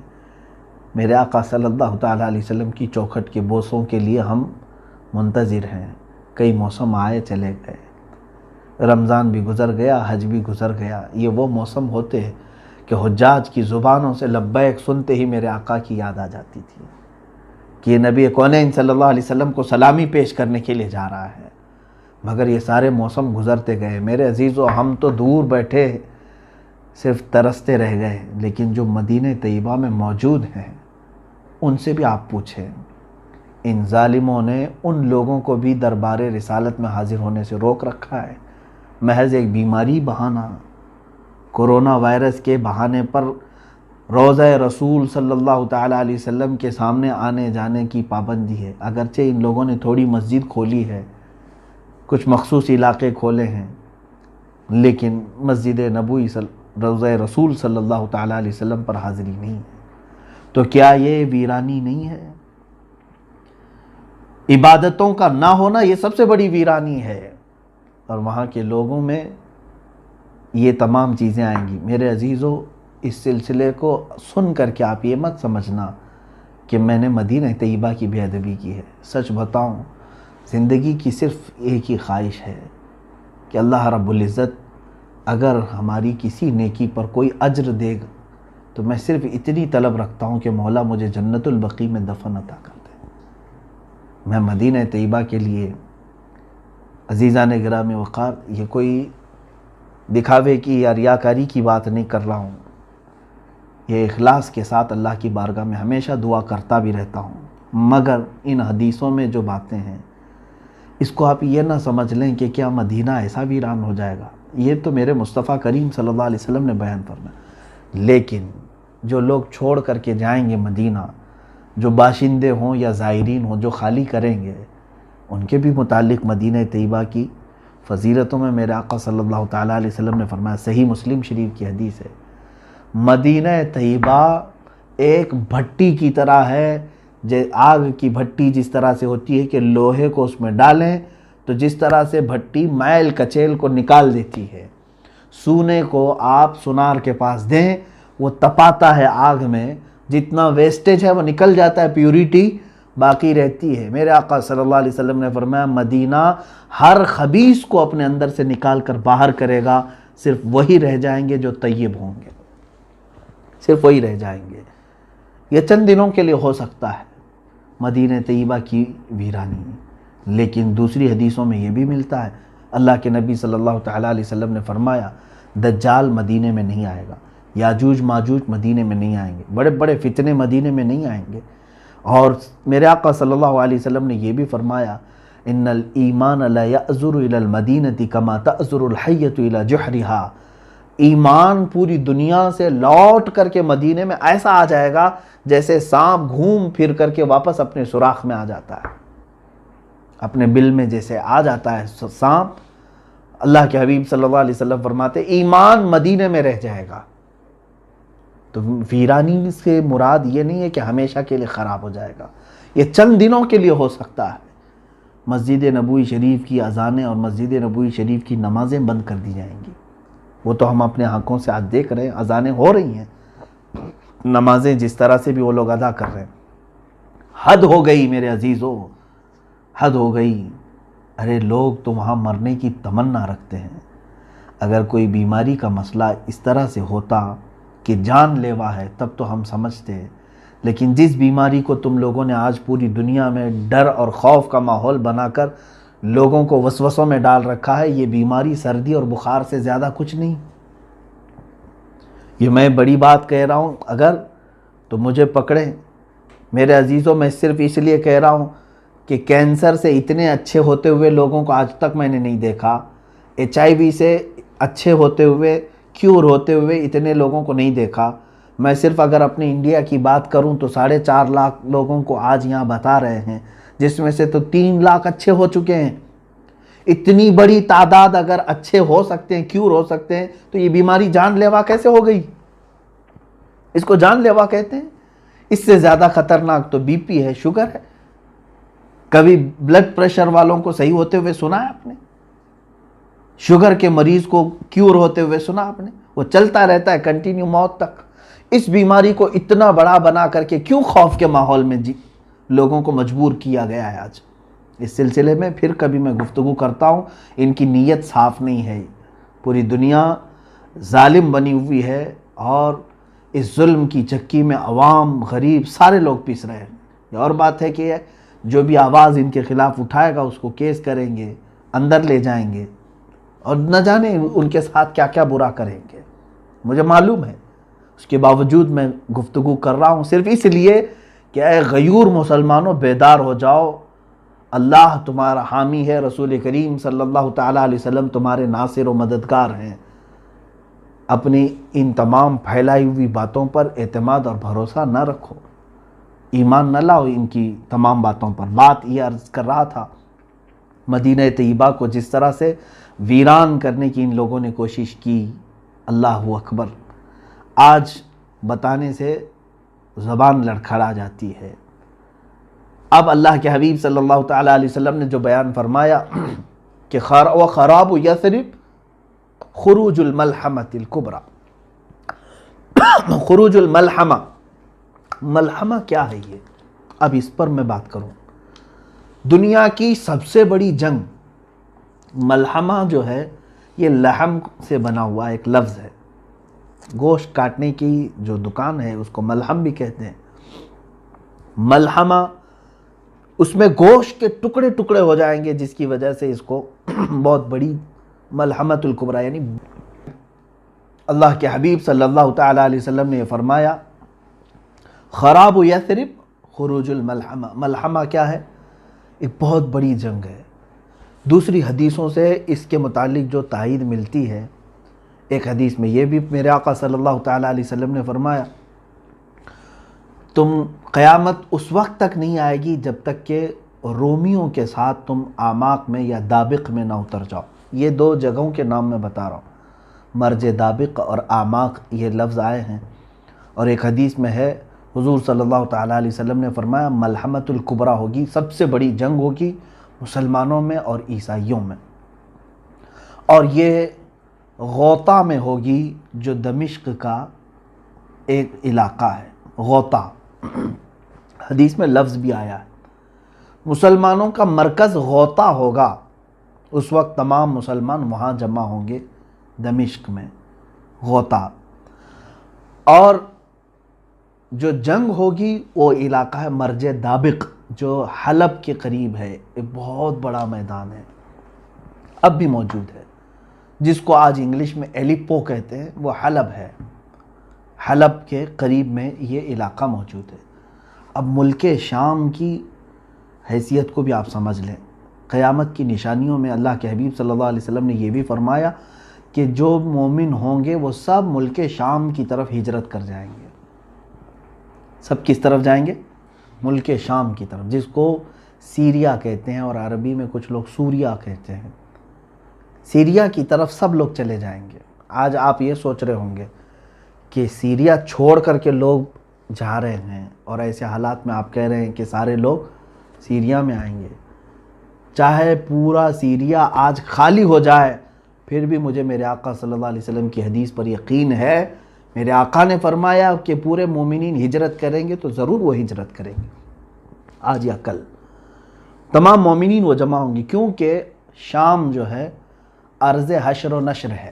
میرے آقا صلی اللہ تعالیٰ علیہ وسلم کی چوکھٹ کے بوسوں کے لیے ہم منتظر ہیں۔ کئی موسم آئے چلے گئے، رمضان بھی گزر گیا، حج بھی گزر گیا، یہ وہ موسم ہوتے کہ حجاج کی زبانوں سے لبیک سنتے ہی میرے آقا کی یاد آ جاتی تھی کہ یہ نبی کونین صلی اللہ علیہ وسلم کو سلامی پیش کرنے کے لیے جا رہا ہے۔ مگر یہ سارے موسم گزرتے گئے میرے عزیزو، ہم تو دور بیٹھے صرف ترستے رہ گئے، لیکن جو مدینہ طیبہ میں موجود ہیں ان سے بھی آپ پوچھیں۔ ان ظالموں نے ان لوگوں کو بھی دربار رسالت میں حاضر ہونے سے روک رکھا ہے، محض ایک بیماری بہانہ، کورونا وائرس کے بہانے پر روضہ رسول صلی اللہ تعالیٰ علیہ وسلم کے سامنے آنے جانے کی پابندی ہے۔ اگرچہ ان لوگوں نے تھوڑی مسجد کھولی ہے، کچھ مخصوص علاقے کھولے ہیں، لیکن مسجد نبوی روضہ رسول صلی اللہ تعالیٰ علیہ وسلم پر حاضری نہیں ہے۔ تو کیا یہ ویرانی نہیں ہے؟ عبادتوں کا نہ ہونا یہ سب سے بڑی ویرانی ہے، اور وہاں کے لوگوں میں یہ تمام چیزیں آئیں گی۔ میرے عزیزو، اس سلسلے کو سن کر کے آپ یہ مت سمجھنا کہ میں نے مدینہ طیبہ کی بے ادبی کی ہے۔ سچ بتاؤں، زندگی کی صرف ایک ہی خواہش ہے کہ اللہ رب العزت اگر ہماری کسی نیکی پر کوئی اجر دے گا تو میں صرف اتنی طلب رکھتا ہوں کہ مولا مجھے جنت البقیع میں دفن عطا کر دے۔ میں مدینہ طیبہ کے لیے عزیزان گرامی وقار یہ کوئی دکھاوے کی یا ریاکاری کی بات نہیں کر رہا ہوں، یہ اخلاص کے ساتھ اللہ کی بارگاہ میں ہمیشہ دعا کرتا بھی رہتا ہوں۔ مگر ان حدیثوں میں جو باتیں ہیں اس کو آپ یہ نہ سمجھ لیں کہ کیا مدینہ ایسا ویران ہو جائے گا، یہ تو میرے مصطفیٰ کریم صلی اللہ علیہ وسلم نے بیان فرمایا۔ لیکن جو لوگ چھوڑ کر کے جائیں گے مدینہ، جو باشندے ہوں یا زائرین ہوں جو خالی کریں گے، ان کے بھی متعلق مدینہ طیبہ کی فضیلتوں میں میرے آقا صلی اللہ تعالیٰ علیہ وسلم نے فرمایا، صحیح مسلم شریف کی حدیث ہے، مدینہ طیبہ ایک بھٹی کی طرح ہے، آگ کی بھٹی جس طرح سے ہوتی ہے کہ لوہے کو اس میں ڈالیں تو جس طرح سے بھٹی میل کچیل کو نکال دیتی ہے، سونے کو آپ سونار کے پاس دیں وہ تپاتا ہے آگ میں، جتنا ویسٹیج ہے وہ نکل جاتا ہے، پیوریٹی باقی رہتی ہے۔ میرے آقا صلی اللہ علیہ وسلم نے فرمایا مدینہ ہر خبیث کو اپنے اندر سے نکال کر باہر کرے گا، صرف وہی رہ جائیں گے جو طیب ہوں گے، صرف وہی رہ جائیں گے۔ یہ چند دنوں کے لیے ہو سکتا ہے مدینہ طیبہ کی ویرانی، لیکن دوسری حدیثوں میں یہ بھی ملتا ہے، اللہ کے نبی صلی اللہ تعالیٰ علیہ وسلم نے فرمایا دجال مدینے میں نہیں آئے گا، یاجوج ماجوج مدینے میں نہیں آئیں گے، بڑے بڑے فتنے مدینے میں نہیں آئیں گے۔ اور میرے آقا صلی اللہ علیہ وسلم نے یہ بھی فرمایا ان الایمان لا یأزر الی المدینۃ کما تأزر الحیۃ الی جحرہا، ایمان پوری دنیا سے لوٹ کر کے مدینے میں ایسا آ جائے گا جیسے سانپ گھوم پھر کر کے واپس اپنے سوراخ میں آ جاتا ہے، اپنے بل میں جیسے آ جاتا ہے سانپ۔ اللہ کے حبیب صلی اللہ علیہ وسلم فرماتے ایمان مدینے میں رہ جائے گا۔ تو ویرانی سے مراد یہ نہیں ہے کہ ہمیشہ کے لیے خراب ہو جائے گا، یہ چند دنوں کے لیے ہو سکتا ہے۔ مسجد نبوی شریف کی اذانیں اور مسجد نبوی شریف کی نمازیں بند کر دی جائیں گی، وہ تو ہم اپنے آنکھوں سے آج دیکھ رہے ہیں، اذانیں ہو رہی ہیں، نمازیں جس طرح سے بھی وہ لوگ ادا کر رہے ہیں۔ حد ہو گئی میرے عزیزو، حد ہو گئی۔ ارے لوگ تو وہاں مرنے کی تمنا رکھتے ہیں۔ اگر کوئی بیماری کا مسئلہ اس طرح سے ہوتا کہ جان لیوا ہے تب تو ہم سمجھتے، لیکن جس بیماری کو تم لوگوں نے آج پوری دنیا میں ڈر اور خوف کا ماحول بنا کر لوگوں کو وسوسوں میں ڈال رکھا ہے، یہ بیماری سردی اور بخار سے زیادہ کچھ نہیں۔ یہ میں بڑی بات کہہ رہا ہوں، اگر تو مجھے پکڑیں میرے عزیزوں، میں صرف اس لیے کہہ رہا ہوں کہ کینسر سے اتنے اچھے ہوتے ہوئے لوگوں کو آج تک میں نے نہیں دیکھا، HIV سے اچھے ہوتے ہوئے، کیور ہوتے ہوئے اتنے لوگوں کو نہیں دیکھا۔ میں صرف اگر اپنے انڈیا کی بات کروں تو 4.5 لاکھ لوگوں کو آج یہاں بتا رہے ہیں، جس میں سے تو 3 لاکھ اچھے ہو چکے ہیں۔ اتنی بڑی تعداد اگر اچھے ہو سکتے ہیں، کیور ہو سکتے ہیں، تو یہ بیماری جان لیوا کیسے ہو گئی؟ اس کو جان لیوا کہتے ہیں۔ اس سے زیادہ خطرناک تو BP ہے، شوگر ہے۔ کبھی بلڈ پریشر والوں کو صحیح ہوتے ہوئے سنا ہے آپ نے؟ شوگر کے مریض کو کیور ہوتے ہوئے سنا آپ نے؟ وہ چلتا رہتا ہے کنٹینیو موت تک۔ اس بیماری کو اتنا بڑا بنا کر کے کیوں خوف کے ماحول میں لوگوں کو مجبور کیا گیا ہے آج؟ اس سلسلے میں پھر کبھی میں گفتگو کرتا ہوں، ان کی نیت صاف نہیں ہے۔ پوری دنیا ظالم بنی ہوئی ہے اور اس ظلم کی چکی میں عوام، غریب، سارے لوگ پیس رہے ہیں۔ یہ اور بات ہے کہ جو بھی آواز ان کے خلاف اٹھائے گا اس کو کیس کریں گے، اندر لے جائیں گے، اور نہ جانے ان کے ساتھ کیا کیا برا کریں گے، مجھے معلوم ہے۔ اس کے باوجود میں گفتگو کر رہا ہوں صرف اس لیے کہ اے غیور مسلمانوں، بیدار ہو جاؤ۔ اللہ تمہارا حامی ہے، رسول کریم صلی اللہ تعالیٰ علیہ وسلم تمہارے ناصر و مددگار ہیں۔ اپنی ان تمام پھیلائی ہوئی باتوں پر اعتماد اور بھروسہ نہ رکھو، ایمان نہ لاؤ ان کی تمام باتوں پر۔ بات یہ عرض کر رہا تھا، مدینہ طیبہ کو جس طرح سے ویران کرنے کی ان لوگوں نے کوشش کی، اللہ اکبر، آج بتانے سے زبان لڑکھڑا جاتی ہے۔ اب اللہ کے حبیب صلی اللہ تعالیٰ علیہ وسلم نے جو بیان فرمایا کہ وَخَرَابُ يَثْرِبَ خروج الملحمۃ الکبریٰ۔ خروج الملحمہ، ملحمہ کیا ہے یہ؟ اب اس پر میں بات کروں۔ دنیا کی سب سے بڑی جنگ، ملحمہ جو ہے یہ لحم سے بنا ہوا ایک لفظ ہے۔ گوشت کاٹنے کی جو دکان ہے اس کو ملحم بھی کہتے ہیں۔ ملحمہ، اس میں گوشت کے ٹکڑے ٹکڑے ہو جائیں گے، جس کی وجہ سے اس کو بہت بڑی ملحمۃ الکبریٰ، یعنی اللہ کے حبیب صلی اللہ تعالیٰ علیہ وسلم نے یہ فرمایا، خراب یثرب خروج الملحمہ۔ ملحمہ کیا ہے؟ ایک بہت بڑی جنگ ہے۔ دوسری حدیثوں سے اس کے متعلق جو تائید ملتی ہے، ایک حدیث میں یہ بھی میرے آقا صلی اللہ تعالیٰ علیہ وسلم نے فرمایا، قیامت اس وقت تک نہیں آئے گی جب تک کہ رومیوں کے ساتھ تم آماق میں یا دابق میں نہ اتر جاؤ۔ یہ 2 جگہوں کے نام میں بتا رہا ہوں، مرج دابق اور آماق، یہ لفظ آئے ہیں۔ اور ایک حدیث میں ہے، حضور صلی اللہ تعالیٰ علیہ وسلم نے فرمایا، ملحمۃ الکبریٰ ہوگی، سب سے بڑی جنگ ہوگی مسلمانوں میں اور عیسائیوں میں، اور یہ غوطہ میں ہوگی، جو دمشق کا ایک علاقہ ہے، غوطہ۔ حدیث میں لفظ بھی آیا ہے، مسلمانوں کا مرکز غوطہ ہوگا۔ اس وقت تمام مسلمان وہاں جمع ہوں گے، دمشق میں، غوطہ۔ اور جو جنگ ہوگی وہ علاقہ ہے مرج دابق، جو حلب کے قریب ہے، ایک بہت بڑا میدان ہے، اب بھی موجود ہے، جس کو آج انگلش میں ایلیپو کہتے ہیں، وہ حلب ہے۔ حلب کے قریب میں یہ علاقہ موجود ہے۔ اب ملک شام کی حیثیت کو بھی آپ سمجھ لیں۔ قیامت کی نشانیوں میں اللہ کے حبیب صلی اللہ علیہ وسلم نے یہ بھی فرمایا کہ جو مومن ہوں گے وہ سب ملک شام کی طرف ہجرت کر جائیں گے۔ سب کس طرف جائیں گے؟ ملک شام کی طرف، جس کو سیریا کہتے ہیں، اور عربی میں کچھ لوگ سوریا کہتے ہیں۔ سیریا کی طرف سب لوگ چلے جائیں گے۔ آج آپ یہ سوچ رہے ہوں گے کہ سیریا چھوڑ کر کے لوگ جا رہے ہیں، اور ایسے حالات میں آپ کہہ رہے ہیں کہ سارے لوگ سیریا میں آئیں گے۔ چاہے پورا سیریا آج خالی ہو جائے، پھر بھی مجھے میرے آقا صلی اللہ علیہ وسلم کی حدیث پر یقین ہے، میرے آقا نے فرمایا کہ پورے مومنین ہجرت کریں گے تو ضرور وہ ہجرت کریں گے، آج یا کل تمام مومنین وہ جمع ہوں گے، کیونکہ شام جو ہے ارض حشر و نشر ہے،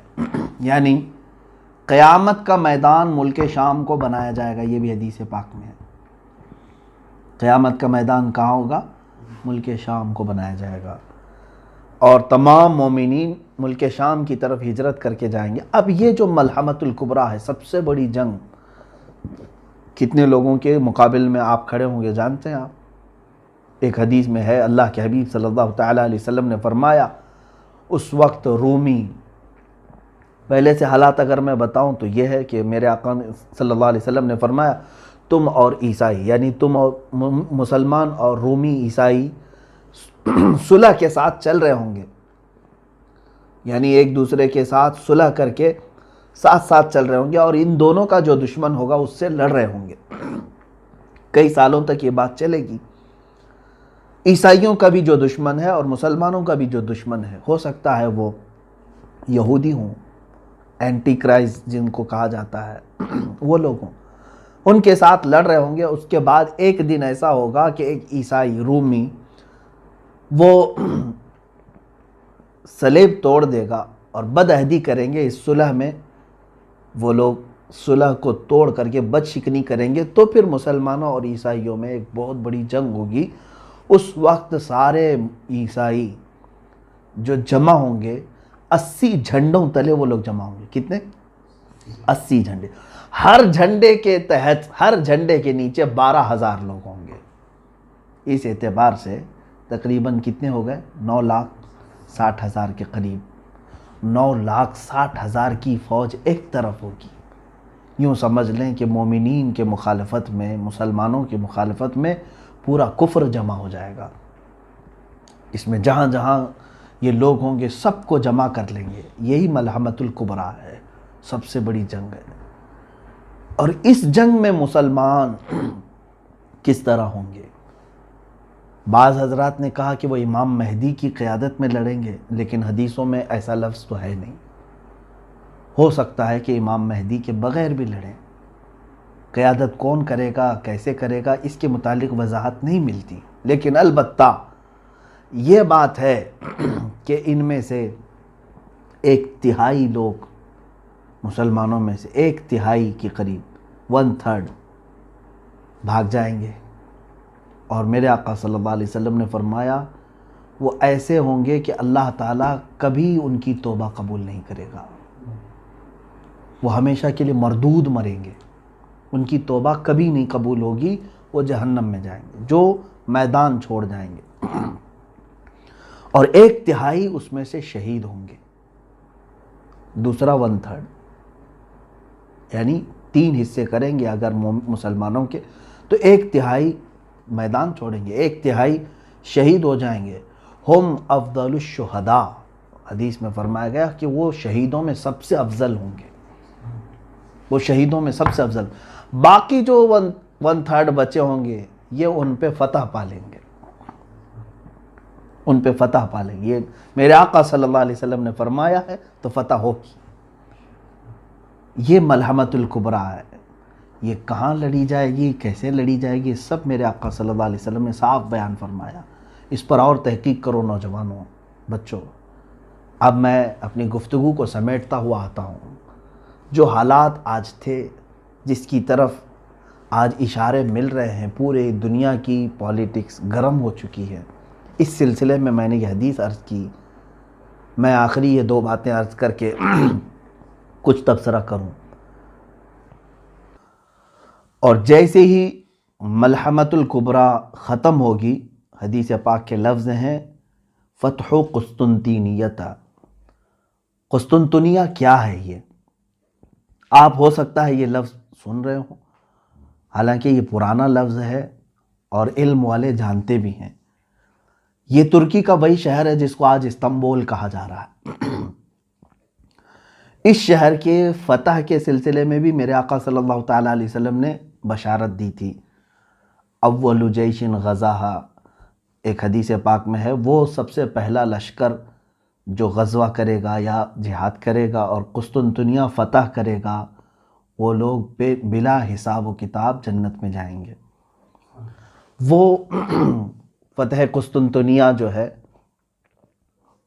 یعنی قیامت کا میدان ملک شام کو بنایا جائے گا۔ یہ بھی حدیث پاک میں ہے، قیامت کا میدان کہاں ہوگا؟ ملک شام کو بنایا جائے گا، اور تمام مومنین ملک شام کی طرف ہجرت کر کے جائیں گے۔ اب یہ جو ملحمۃ الکبریٰ ہے، سب سے بڑی جنگ، کتنے لوگوں کے مقابل میں آپ کھڑے ہوں گے جانتے ہیں آپ؟ ایک حدیث میں ہے اللہ کے حبیب صلی اللہ تعالیٰ علیہ وسلم نے فرمایا اس وقت رومی، پہلے سے حالات اگر میں بتاؤں تو یہ ہے کہ میرے آقا صلی اللہ علیہ وسلم نے فرمایا تم اور عیسائی، یعنی تم اور مسلمان اور رومی عیسائی صلح کے ساتھ چل رہے ہوں گے، یعنی ایک دوسرے کے ساتھ صلح کر کے ساتھ ساتھ چل رہے ہوں گے، اور ان دونوں کا جو دشمن ہوگا اس سے لڑ رہے ہوں گے۔ کئی سالوں تک یہ بات چلے گی۔ عیسائیوں کا بھی جو دشمن ہے اور مسلمانوں کا بھی جو دشمن ہے، ہو سکتا ہے وہ یہودی ہوں، اینٹی کرائسٹ جن کو کہا جاتا ہے، وہ لوگ ہوں، ان کے ساتھ لڑ رہے ہوں گے۔ اس کے بعد ایک دن ایسا ہوگا کہ ایک عیسائی رومی وہ صلیب توڑ دے گا اور بدعہدی کریں گے، اس صلح میں وہ لوگ صلح کو توڑ کر کے بد شکنی کریں گے، تو پھر مسلمانوں اور عیسائیوں میں ایک بہت بڑی جنگ ہوگی۔ اس وقت سارے عیسائی جو جمع ہوں گے، 80 جھنڈوں تلے وہ لوگ جمع ہوں گے۔ کتنے؟ 80 جھنڈے، ہر جھنڈے کے تحت، ہر جھنڈے کے نیچے 12,000 لوگ ہوں گے۔ اس اعتبار سے تقریباً کتنے ہو گئے؟ 9,60,000 کے قریب۔ 9,60,000 کی فوج ایک طرف ہوگی۔ یوں سمجھ لیں کہ مومنین کے مخالفت میں، مسلمانوں کی مخالفت میں پورا کفر جمع ہو جائے گا۔ اس میں جہاں جہاں یہ لوگ ہوں گے سب کو جمع کر لیں گے۔ یہی ملحمۃ الکبریٰ ہے، سب سے بڑی جنگ ہے۔ اور اس جنگ میں مسلمان کس طرح ہوں گے؟ بعض حضرات نے کہا کہ وہ امام مہدی کی قیادت میں لڑیں گے، لیکن حدیثوں میں ایسا لفظ تو ہے نہیں۔ ہو سکتا ہے کہ امام مہدی کے بغیر بھی لڑیں۔ قیادت کون کرے گا، کیسے کرے گا، اس کے متعلق وضاحت نہیں ملتی، لیکن البتہ یہ بات ہے کہ ان میں سے 1/3 لوگ، مسلمانوں میں سے 1/3 کے قریب 1/3 بھاگ جائیں گے۔ اور میرے آقا صلی اللہ علیہ وسلم نے فرمایا وہ ایسے ہوں گے کہ اللہ تعالیٰ کبھی ان کی توبہ قبول نہیں کرے گا، وہ ہمیشہ کے لیے مردود مریں گے، ان کی توبہ کبھی نہیں قبول ہوگی، وہ جہنم میں جائیں گے، جو میدان چھوڑ جائیں گے۔ اور 1/3 اس میں سے شہید ہوں گے، دوسرا 1/3، یعنی 3 حصے کریں گے اگر مسلمانوں کے، تو 1/3 میدان چھوڑیں گے، 1/3 شہید ہو جائیں گے۔ ہم افضل الشہداء، حدیث میں فرمایا گیا کہ وہ شہیدوں میں سب سے افضل ہوں گے، وہ شہیدوں میں سب سے افضل۔ باقی جو 1/3 بچے ہوں گے یہ ان پہ فتح پالیں گے، ان پہ فتح پالیں گے۔ یہ میرے آقا صلی اللہ علیہ وسلم نے فرمایا ہے تو فتح ہوگی۔ یہ ملحمۃ الکبریٰ ہے۔ یہ کہاں لڑی جائے گی، کیسے لڑی جائے گی، سب میرے آقا صلی اللہ علیہ وسلم نے صاف بیان فرمایا۔ اس پر اور تحقیق کرو نوجوانوں، بچوں۔ اب میں اپنی گفتگو کو سمیٹتا ہوا آتا ہوں۔ جو حالات آج تھے، جس کی طرف آج اشارے مل رہے ہیں، پورے دنیا کی پولیٹکس گرم ہو چکی ہے، اس سلسلے میں نے یہ حدیث عرض کی۔ میں آخری یہ 2 باتیں عرض کر کے کچھ تبصرہ کروں۔ اور جیسے ہی ملحمۃ الکبریٰ ختم ہوگی، حدیث پاک کے لفظ ہیں فتح قسطنطینیہ۔ قسطنطنیہ کیا ہے؟ یہ آپ ہو سکتا ہے یہ لفظ سن رہے ہوں، حالانکہ یہ پرانا لفظ ہے اور علم والے جانتے بھی ہیں۔ یہ ترکی کا وہی شہر ہے جس کو آج استنبول کہا جا رہا ہے۔ اس شہر کے فتح کے سلسلے میں بھی میرے آقا صلی اللہ تعالیٰ علیہ وسلم نے بشارت دی تھی۔ اول جیش غزاہا، ایک حدیث پاک میں ہے، وہ سب سے پہلا لشکر جو غزوہ کرے گا یا جہاد کرے گا اور قسطنطنیہ فتح کرے گا، وہ لوگ بلا حساب و کتاب جنت میں جائیں گے۔ وہ فتح قسطنطنیہ جو ہے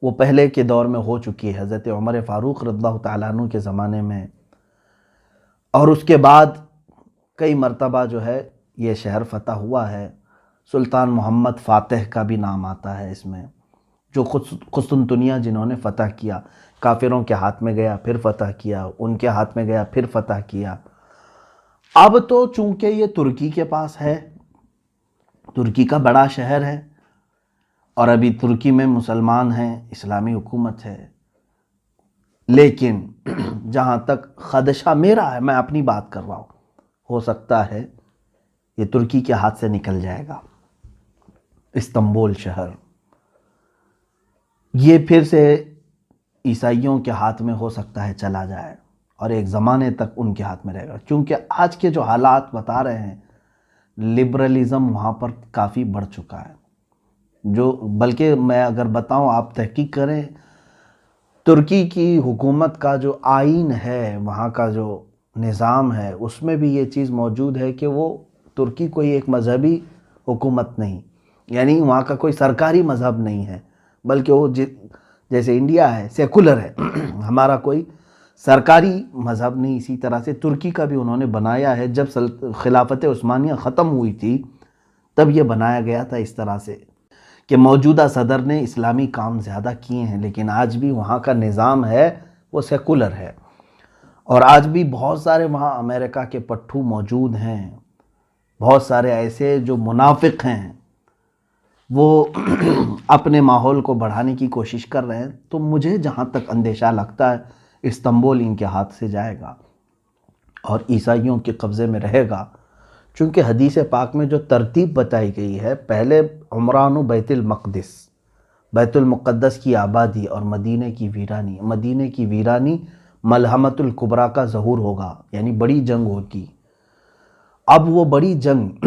وہ پہلے کے دور میں ہو چکی ہے، حضرت عمر فاروق رضی اللہ تعالیٰ عنہ کے زمانے میں، اور اس کے بعد کئی مرتبہ جو ہے یہ شہر فتح ہوا ہے۔ سلطان محمد فاتح کا بھی نام آتا ہے اس میں، جو قسطنطنیہ جنہوں نے فتح کیا، کافروں کے ہاتھ میں گیا پھر فتح کیا، ان کے ہاتھ میں گیا پھر فتح کیا۔ اب تو چونکہ یہ ترکی کے پاس ہے، ترکی کا بڑا شہر ہے، اور ابھی ترکی میں مسلمان ہیں، اسلامی حکومت ہے، لیکن جہاں تک خدشہ میرا ہے، میں اپنی بات کر رہا ہوں، ہو سکتا ہے یہ ترکی کے ہاتھ سے نکل جائے گا استنبول شہر، یہ پھر سے عیسائیوں کے ہاتھ میں ہو سکتا ہے چلا جائے، اور ایک زمانے تک ان کے ہاتھ میں رہے گا، کیونکہ آج کے جو حالات بتا رہے ہیں لبرلزم وہاں پر کافی بڑھ چکا ہے، جو بلکہ میں اگر بتاؤں، آپ تحقیق کریں، ترکی کی حکومت کا جو آئین ہے، وہاں کا جو نظام ہے، اس میں بھی یہ چیز موجود ہے کہ وہ ترکی کوئی ایک مذہبی حکومت نہیں، یعنی وہاں کا کوئی سرکاری مذہب نہیں ہے، بلکہ وہ جیسے انڈیا ہے سیکولر ہے، ہمارا کوئی سرکاری مذہب نہیں، اسی طرح سے ترکی کا بھی انہوں نے بنایا ہے، جب خلافت عثمانیہ ختم ہوئی تھی تب یہ بنایا گیا تھا اس طرح سے کہ موجودہ صدر نے اسلامی کام زیادہ کیے ہیں، لیکن آج بھی وہاں کا نظام ہے وہ سیکولر ہے، اور آج بھی بہت سارے وہاں امریکہ کے پٹھو موجود ہیں، بہت سارے ایسے جو منافق ہیں، وہ اپنے ماحول کو بڑھانے کی کوشش کر رہے ہیں، تو مجھے جہاں تک اندیشہ لگتا ہے استنبول ان کے ہاتھ سے جائے گا اور عیسائیوں کے قبضے میں رہے گا، چونکہ حدیث پاک میں جو ترتیب بتائی گئی ہے، پہلے عمران و بیت المقدس، بیت المقدس کی آبادی اور مدینہ کی ویرانی، مدینہ کی ویرانی ملحمۃ الکبریٰ کا ظہور ہوگا، یعنی بڑی جنگ ہوگی۔ اب وہ بڑی جنگ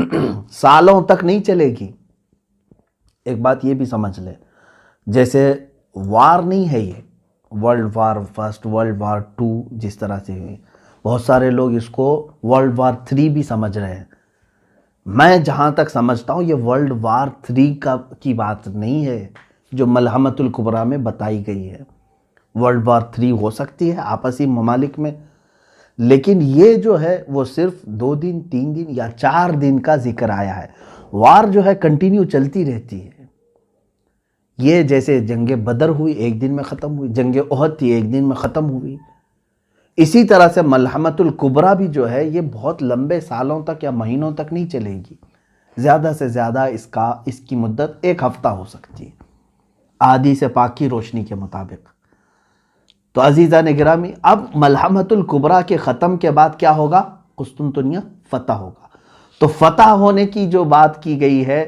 سالوں تک نہیں چلے گی، ایک بات یہ بھی سمجھ لے، جیسے وار نہیں ہے یہ world war first, world war two جس طرح سے ہوئی، بہت سارے لوگ اس کو ورلڈ وار 3 بھی سمجھ رہے ہیں، میں جہاں تک سمجھتا ہوں یہ ورلڈ وار 3 کی بات نہیں ہے جو ملحمۃ الکبریٰ میں بتائی گئی ہے، ورلڈ وار 3 ہو سکتی ہے آپسی ممالک میں، لیکن یہ جو ہے وہ صرف 2 دن 3 دن یا 4 دن کا ذکر آیا ہے، وار جو ہے کنٹینیو چلتی رہتی ہے، یہ جیسے جنگ بدر ہوئی 1 دن میں ختم ہوئی، جنگ احد تھی 1 دن میں ختم ہوئی، اسی طرح سے ملحمۃ الکبریٰ بھی جو ہے یہ بہت لمبے سالوں تک یا مہینوں تک نہیں چلے گی، زیادہ سے زیادہ اس کی مدت 1 ہفتہ ہو سکتی ہے احادیث پاک کی روشنی کے مطابق۔ تو عزیزان گرامی، اب ملحمۃ الکبریٰ کے ختم کے بعد کیا ہوگا؟ قسطنطنیہ فتح ہوگا، تو فتح ہونے کی جو بات کی گئی ہے،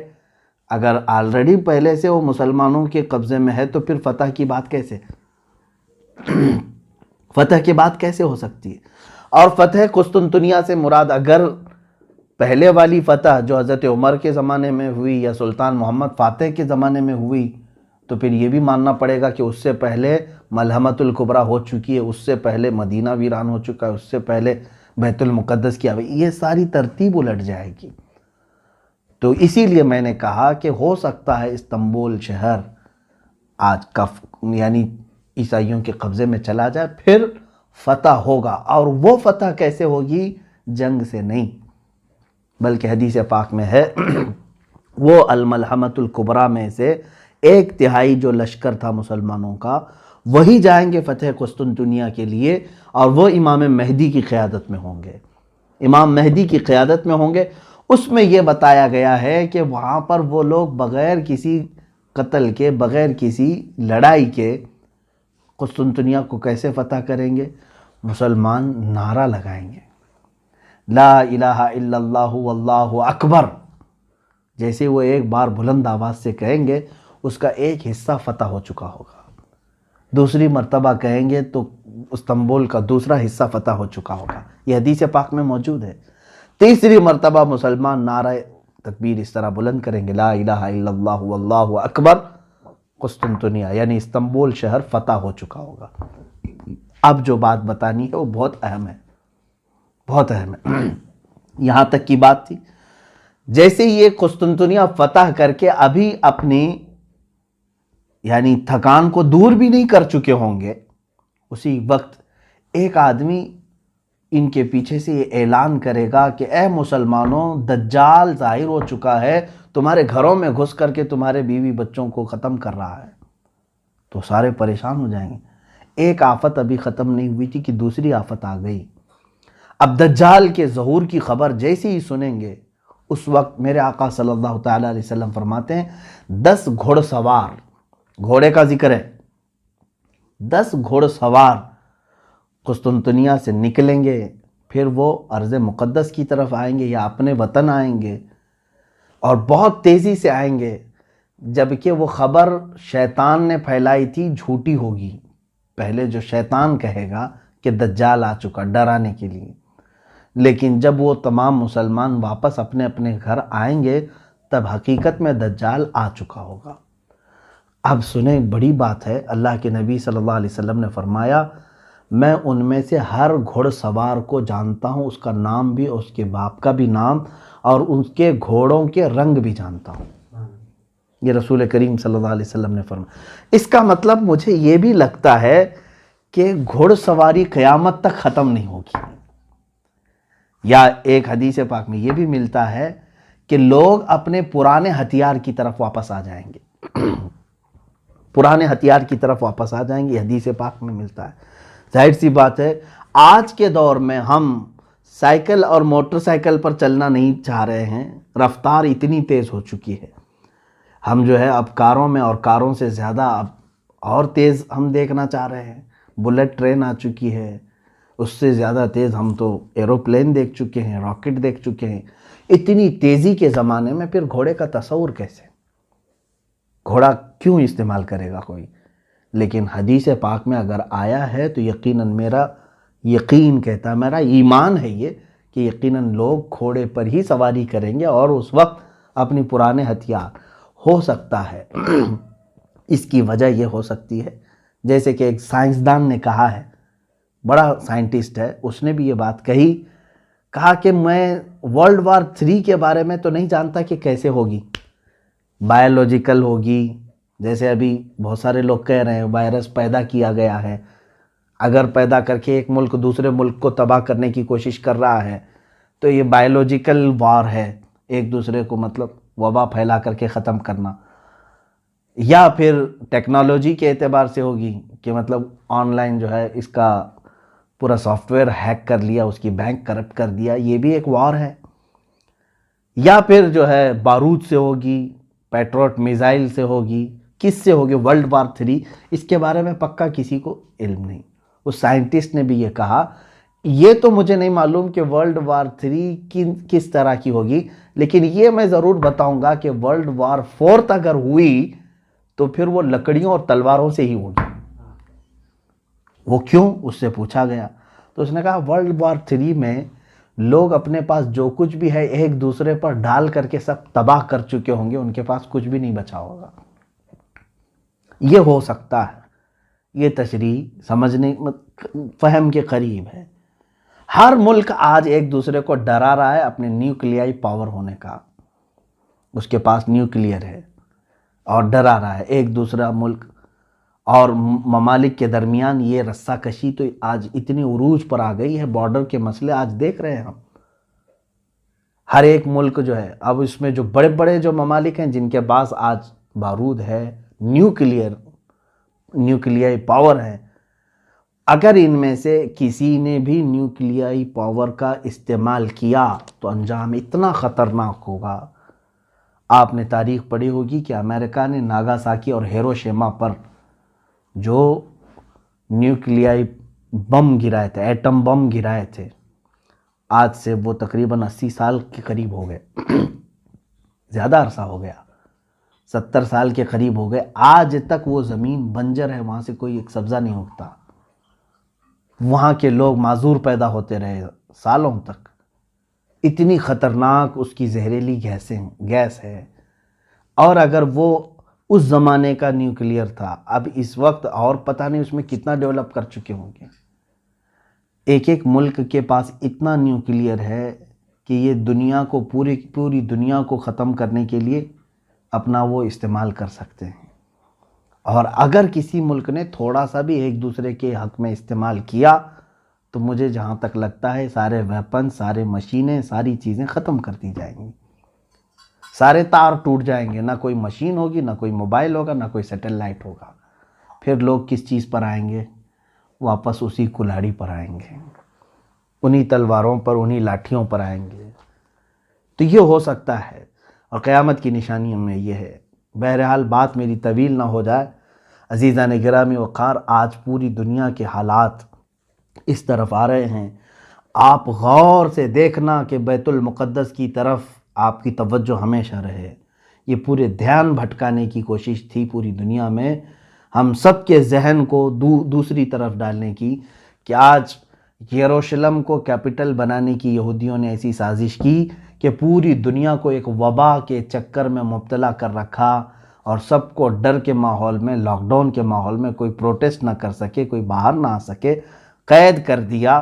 اگر آلریڈی پہلے سے وہ مسلمانوں کے قبضے میں ہے تو پھر فتح کی بات کیسے فتح کی بات کیسے ہو سکتی ہے؟ اور فتح قسطنطنیہ سے مراد اگر پہلے والی فتح جو حضرت عمر کے زمانے میں ہوئی یا سلطان محمد فاتح کے زمانے میں ہوئی، تو پھر یہ بھی ماننا پڑے گا کہ اس سے پہلے ملحمۃ الکبریٰ ہو چکی ہے، اس سے پہلے مدینہ ویران ہو چکا ہے، اس سے پہلے بیت المقدس کی یہ ساری ترتیب الٹ جائے گی۔ تو اسی لیے میں نے کہا کہ ہو سکتا ہے استنبول شہر آج کا یعنی عیسائیوں کے قبضے میں چلا جائے، پھر فتح ہوگا، اور وہ فتح کیسے ہوگی؟ جنگ سے نہیں، بلکہ حدیث پاک میں ہے وہ الملحمۃ الکبریٰ میں سے 1/3 جو لشکر تھا مسلمانوں کا، وہی جائیں گے فتح قسطنطنیہ کے لیے، اور وہ امام مہدی کی قیادت میں ہوں گے، امام مہدی کی قیادت میں ہوں گے۔ اس میں یہ بتایا گیا ہے کہ وہاں پر وہ لوگ بغیر کسی قتل کے، بغیر کسی لڑائی کے قسطنطنیہ کو کیسے فتح کریں گے؟ مسلمان نعرہ لگائیں گے، لا الہ الا اللہ واللہ اکبر، جیسے وہ ایک بار بلند آواز سے کہیں گے اس کا ایک حصہ فتح ہو چکا ہوگا، دوسری مرتبہ کہیں گے تو استنبول کا دوسرا حصہ فتح ہو چکا ہوگا، یہ حدیث پاک میں موجود ہے۔ تیسری مرتبہ مسلمان نعرہ تکبیر اس طرح بلند کریں گے، لا الہ الا اللہ واللہ اکبر، قسطنطنیہ یعنی استنبول شہر فتح ہو چکا ہوگا۔ اب جو بات بتانی ہے وہ بہت اہم ہے، بہت اہم ہے۔ یہاں تک کی بات تھی، جیسے یہ قسطنطنیہ فتح کر کے ابھی اپنی یعنی تھکان کو دور بھی نہیں کر چکے ہوں گے، اسی وقت ایک آدمی ان کے پیچھے سے یہ اعلان کرے گا کہ اے مسلمانوں، دجال ظاہر ہو چکا ہے، تمہارے گھروں میں گھس کر کے تمہارے بیوی بچوں کو ختم کر رہا ہے، تو سارے پریشان ہو جائیں گے۔ ایک آفت ابھی ختم نہیں ہوئی تھی کہ دوسری آفت آ گئی۔ اب دجال کے ظہور کی خبر جیسے ہی سنیں گے اس وقت میرے آقا صلی اللہ تعالیٰ علیہ وسلم فرماتے ہیں 10 گھوڑ سوار، گھوڑے کا ذکر ہے، 10 گھوڑ سوار قسطنطنیہ سے نکلیں گے، پھر وہ ارض مقدس کی طرف آئیں گے یا اپنے وطن آئیں گے، اور بہت تیزی سے آئیں گے، جبکہ وہ خبر شیطان نے پھیلائی تھی جھوٹی ہوگی۔ پہلے جو شیطان کہے گا کہ دجال آ چکا، ڈرانے کے لیے، لیکن جب وہ تمام مسلمان واپس اپنے اپنے گھر آئیں گے تب حقیقت میں دجال آ چکا ہوگا۔ اب سنیں، بڑی بات ہے، اللہ کے نبی صلی اللہ علیہ وسلم نے فرمایا میں ان میں سے ہر گھوڑ سوار کو جانتا ہوں، اس کا نام بھی، اس کے باپ کا بھی نام، اور اس کے گھوڑوں کے رنگ بھی جانتا ہوں۔ یہ رسول کریم صلی اللہ علیہ وسلم نے فرمایا۔ اس کا مطلب مجھے یہ بھی لگتا ہے کہ گھوڑ سواری قیامت تک ختم نہیں ہوگی۔ یا ایک حدیث پاک میں یہ بھی ملتا ہے کہ لوگ اپنے پرانے ہتھیار کی طرف واپس آ جائیں گے، پرانے ہتھیار کی طرف واپس آ جائیں گے، یہ حدیث پاک میں ملتا ہے۔ ظاہر سی بات ہے آج کے دور میں ہم سائیکل اور موٹر سائیکل پر چلنا نہیں چاہ رہے ہیں، رفتار اتنی تیز ہو چکی ہے، ہم جو ہے اب کاروں میں، اور کاروں سے زیادہ اب اور تیز ہم دیکھنا چاہ رہے ہیں، بلٹ ٹرین آ چکی ہے، اس سے زیادہ تیز ہم تو ایروپلین دیکھ چکے ہیں، راکٹ دیکھ چکے ہیں۔ اتنی تیزی کے زمانے میں پھر گھوڑے کا تصور کیسے؟ گھوڑا کیوں استعمال کرے گا کوئی؟ لیکن حدیث پاک میں اگر آیا ہے تو یقیناً میرا یقین کہتا ہے، میرا ایمان ہے یہ کہ یقیناً لوگ گھوڑے پر ہی سواری کریں گے، اور اس وقت اپنی پرانے ہتھیار، ہو سکتا ہے اس کی وجہ یہ ہو سکتی ہے، جیسے کہ ایک سائنسدان نے کہا ہے، بڑا سائنٹسٹ ہے، اس نے بھی یہ بات کہا کہ میں ورلڈ وار 3 کے بارے میں تو نہیں جانتا کہ کیسے ہوگی، بایولوجیکل ہوگی، جیسے ابھی بہت سارے لوگ کہہ رہے ہیں وائرس پیدا کیا گیا ہے، اگر پیدا کر کے ایک ملک دوسرے ملک کو تباہ کرنے کی کوشش کر رہا ہے تو یہ بایولوجیکل وار ہے، ایک دوسرے کو مطلب وبا پھیلا کر کے ختم کرنا، یا پھر ٹیکنالوجی کے اعتبار سے ہوگی کہ مطلب آن لائن جو ہے اس کا پورا سافٹ ویئر ہیک کر لیا، اس کی بینک کرپٹ کر دیا، یہ بھی ایک وار ہے، یا پھر جو ہے بارود سے ہوگی، پیٹروٹ میزائل سے ہوگی، کس سے ہوگی ورلڈ وار 3، اس کے بارے میں پکا کسی کو علم نہیں۔ اس سائنٹسٹ نے بھی یہ کہا، یہ تو مجھے نہیں معلوم کہ ورلڈ وار 3 کس طرح کی ہوگی، لیکن یہ میں ضرور بتاؤں گا کہ ورلڈ وار 4 اگر ہوئی تو پھر وہ لکڑیوں اور تلواروں سے ہی ہوگی۔ وہ کیوں؟ اس سے پوچھا گیا تو اس نے کہا ورلڈ وار 3 میں لوگ اپنے پاس جو کچھ بھی ہے ایک دوسرے پر ڈال کر کے سب تباہ کر چکے ہوں گے، ان کے پاس کچھ بھی نہیں بچا ہوگا۔ یہ ہو سکتا ہے، یہ تشریح سمجھنے فہم کے قریب ہے۔ ہر ملک آج ایک دوسرے کو ڈرا رہا ہے اپنے نیوکلیائی پاور ہونے کا، اس کے پاس نیوکلیئر ہے اور ڈرا رہا ہے ایک دوسرا ملک، اور ممالک کے درمیان یہ رسہ کشی تو آج اتنی عروج پر آ گئی ہے، بارڈر کے مسئلے آج دیکھ رہے ہیں ہم، ہر ایک ملک جو ہے اب اس میں جو بڑے بڑے جو ممالک ہیں جن کے پاس آج بارود ہے، نیوکلیائی پاور ہے، اگر ان میں سے کسی نے بھی نیوکلیائی پاور کا استعمال کیا تو انجام اتنا خطرناک ہوگا۔ آپ نے تاریخ پڑھی ہوگی کہ امریکہ نے ناگاساکی اور ہیروشیما پر جو نیوکلیائی بم گرائے تھے، ایٹم بم گرائے تھے، آج سے وہ تقریباً 80 سال کے قریب ہو گئے، زیادہ عرصہ ہو گیا، 70 سال کے قریب ہو گئے، آج تک وہ زمین بنجر ہے، وہاں سے کوئی ایک سبزہ نہیں اگتا، وہاں کے لوگ معذور پیدا ہوتے رہے سالوں تک، اتنی خطرناک اس کی زہریلی گیس ہے۔ اور اگر وہ اس زمانے کا نیوکلیئر تھا، اب اس وقت اور پتہ نہیں اس میں کتنا ڈیولپ کر چکے ہوں گے۔ ایک ایک ملک کے پاس اتنا نیوکلیئر ہے کہ یہ دنیا کو پوری دنیا کو ختم کرنے کے لیے اپنا وہ استعمال کر سکتے ہیں، اور اگر کسی ملک نے تھوڑا سا بھی ایک دوسرے کے حق میں استعمال کیا تو مجھے جہاں تک لگتا ہے سارے ویپن، سارے مشینیں، ساری چیزیں ختم کر دی جائیں گی، سارے تار ٹوٹ جائیں گے، نہ کوئی مشین ہوگی، نہ کوئی موبائل ہوگا، نہ کوئی سیٹلائٹ ہوگا۔ پھر لوگ کس چیز پر آئیں گے؟ واپس اسی کلہاڑی پر آئیں گے، انہی تلواروں پر، انہی لاٹھیوں پر آئیں گے۔ تو یہ ہو سکتا ہے، اور قیامت کی نشانیوں میں یہ ہے۔ بہرحال بات میری طویل نہ ہو جائے، عزیزان گرامی وقار، آج پوری دنیا کے حالات اس طرف آ رہے ہیں، آپ غور سے دیکھنا کہ بیت المقدس کی طرف آپ کی توجہ ہمیشہ رہے۔ یہ پورے دھیان بھٹکانے کی کوشش تھی پوری دنیا میں، ہم سب کے ذہن کو دوسری طرف ڈالنے کی، کہ آج یروشلم کو کیپٹل بنانے کی یہودیوں نے ایسی سازش کی کہ پوری دنیا کو ایک وبا کے چکر میں مبتلا کر رکھا، اور سب کو ڈر کے ماحول میں، لاک ڈاؤن کے ماحول میں، کوئی پروٹیسٹ نہ کر سکے، کوئی باہر نہ آ سکے، قید کر دیا۔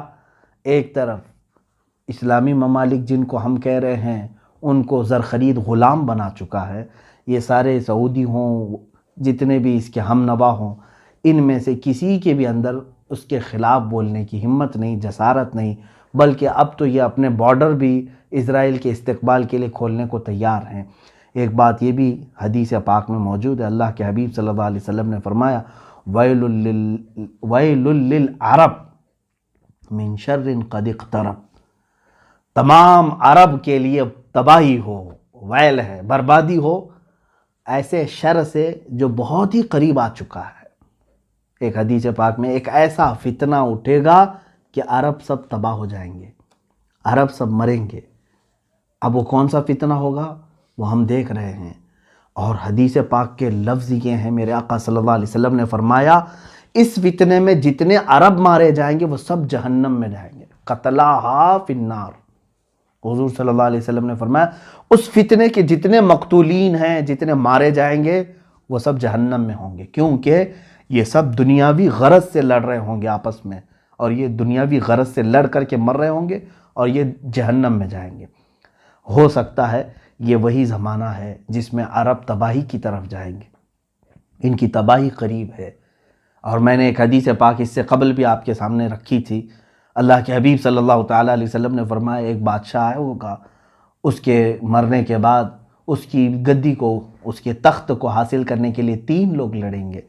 ایک طرف اسلامی ممالک جن کو ہم کہہ رہے ہیں ان کو زرخرید غلام بنا چکا ہے۔ یہ سارے سعودی ہوں، جتنے بھی اس کے ہم نوا ہوں، ان میں سے کسی کے بھی اندر اس کے خلاف بولنے کی ہمت نہیں، جسارت نہیں، بلکہ اب تو یہ اپنے بارڈر بھی اسرائیل کے استقبال کے لیے کھولنے کو تیار ہیں۔ ایک بات یہ بھی حدیث پاک میں موجود ہے، اللہ کے حبیب صلی اللہ علیہ وسلم نے فرمایا ویل للعرب من شر قد اقترب، تمام عرب کے لیے تباہی ہو، ویل ہے، بربادی ہو، ایسے شر سے جو بہت ہی قریب آ چکا ہے۔ ایک حدیث پاک میں ایک ایسا فتنہ اٹھے گا کہ عرب سب تباہ ہو جائیں گے، عرب سب مریں گے۔ اب وہ کون سا فتنہ ہوگا وہ ہم دیکھ رہے ہیں، اور حدیث پاک کے لفظ یہ ہیں، میرے آقا صلی اللہ علیہ وسلم نے فرمایا اس فتنے میں جتنے عرب مارے جائیں گے وہ سب جہنم میں جائیں گے، قتلاہا فی النار۔ حضور صلی اللہ علیہ وسلم نے فرمایا اس فتنے کے جتنے مقتولین ہیں، جتنے مارے جائیں گے، وہ سب جہنم میں ہوں گے، کیونکہ یہ سب دنیاوی غرض سے لڑ رہے ہوں گے آپس میں، اور یہ دنیاوی غرض سے لڑ کر کے مر رہے ہوں گے، اور یہ جہنم میں جائیں گے۔ ہو سکتا ہے یہ وہی زمانہ ہے جس میں عرب تباہی کی طرف جائیں گے، ان کی تباہی قریب ہے۔ اور میں نے ایک حدیث پاک اس سے قبل بھی آپ کے سامنے رکھی تھی، اللہ کے حبیب صلی اللہ تعالیٰ علیہ وسلم نے فرمایا ایک بادشاہ ہے ہوگا، اس کے مرنے کے بعد اس کی گدی کو، اس کے تخت کو حاصل کرنے کے لیے 3 لوگ لڑیں گے۔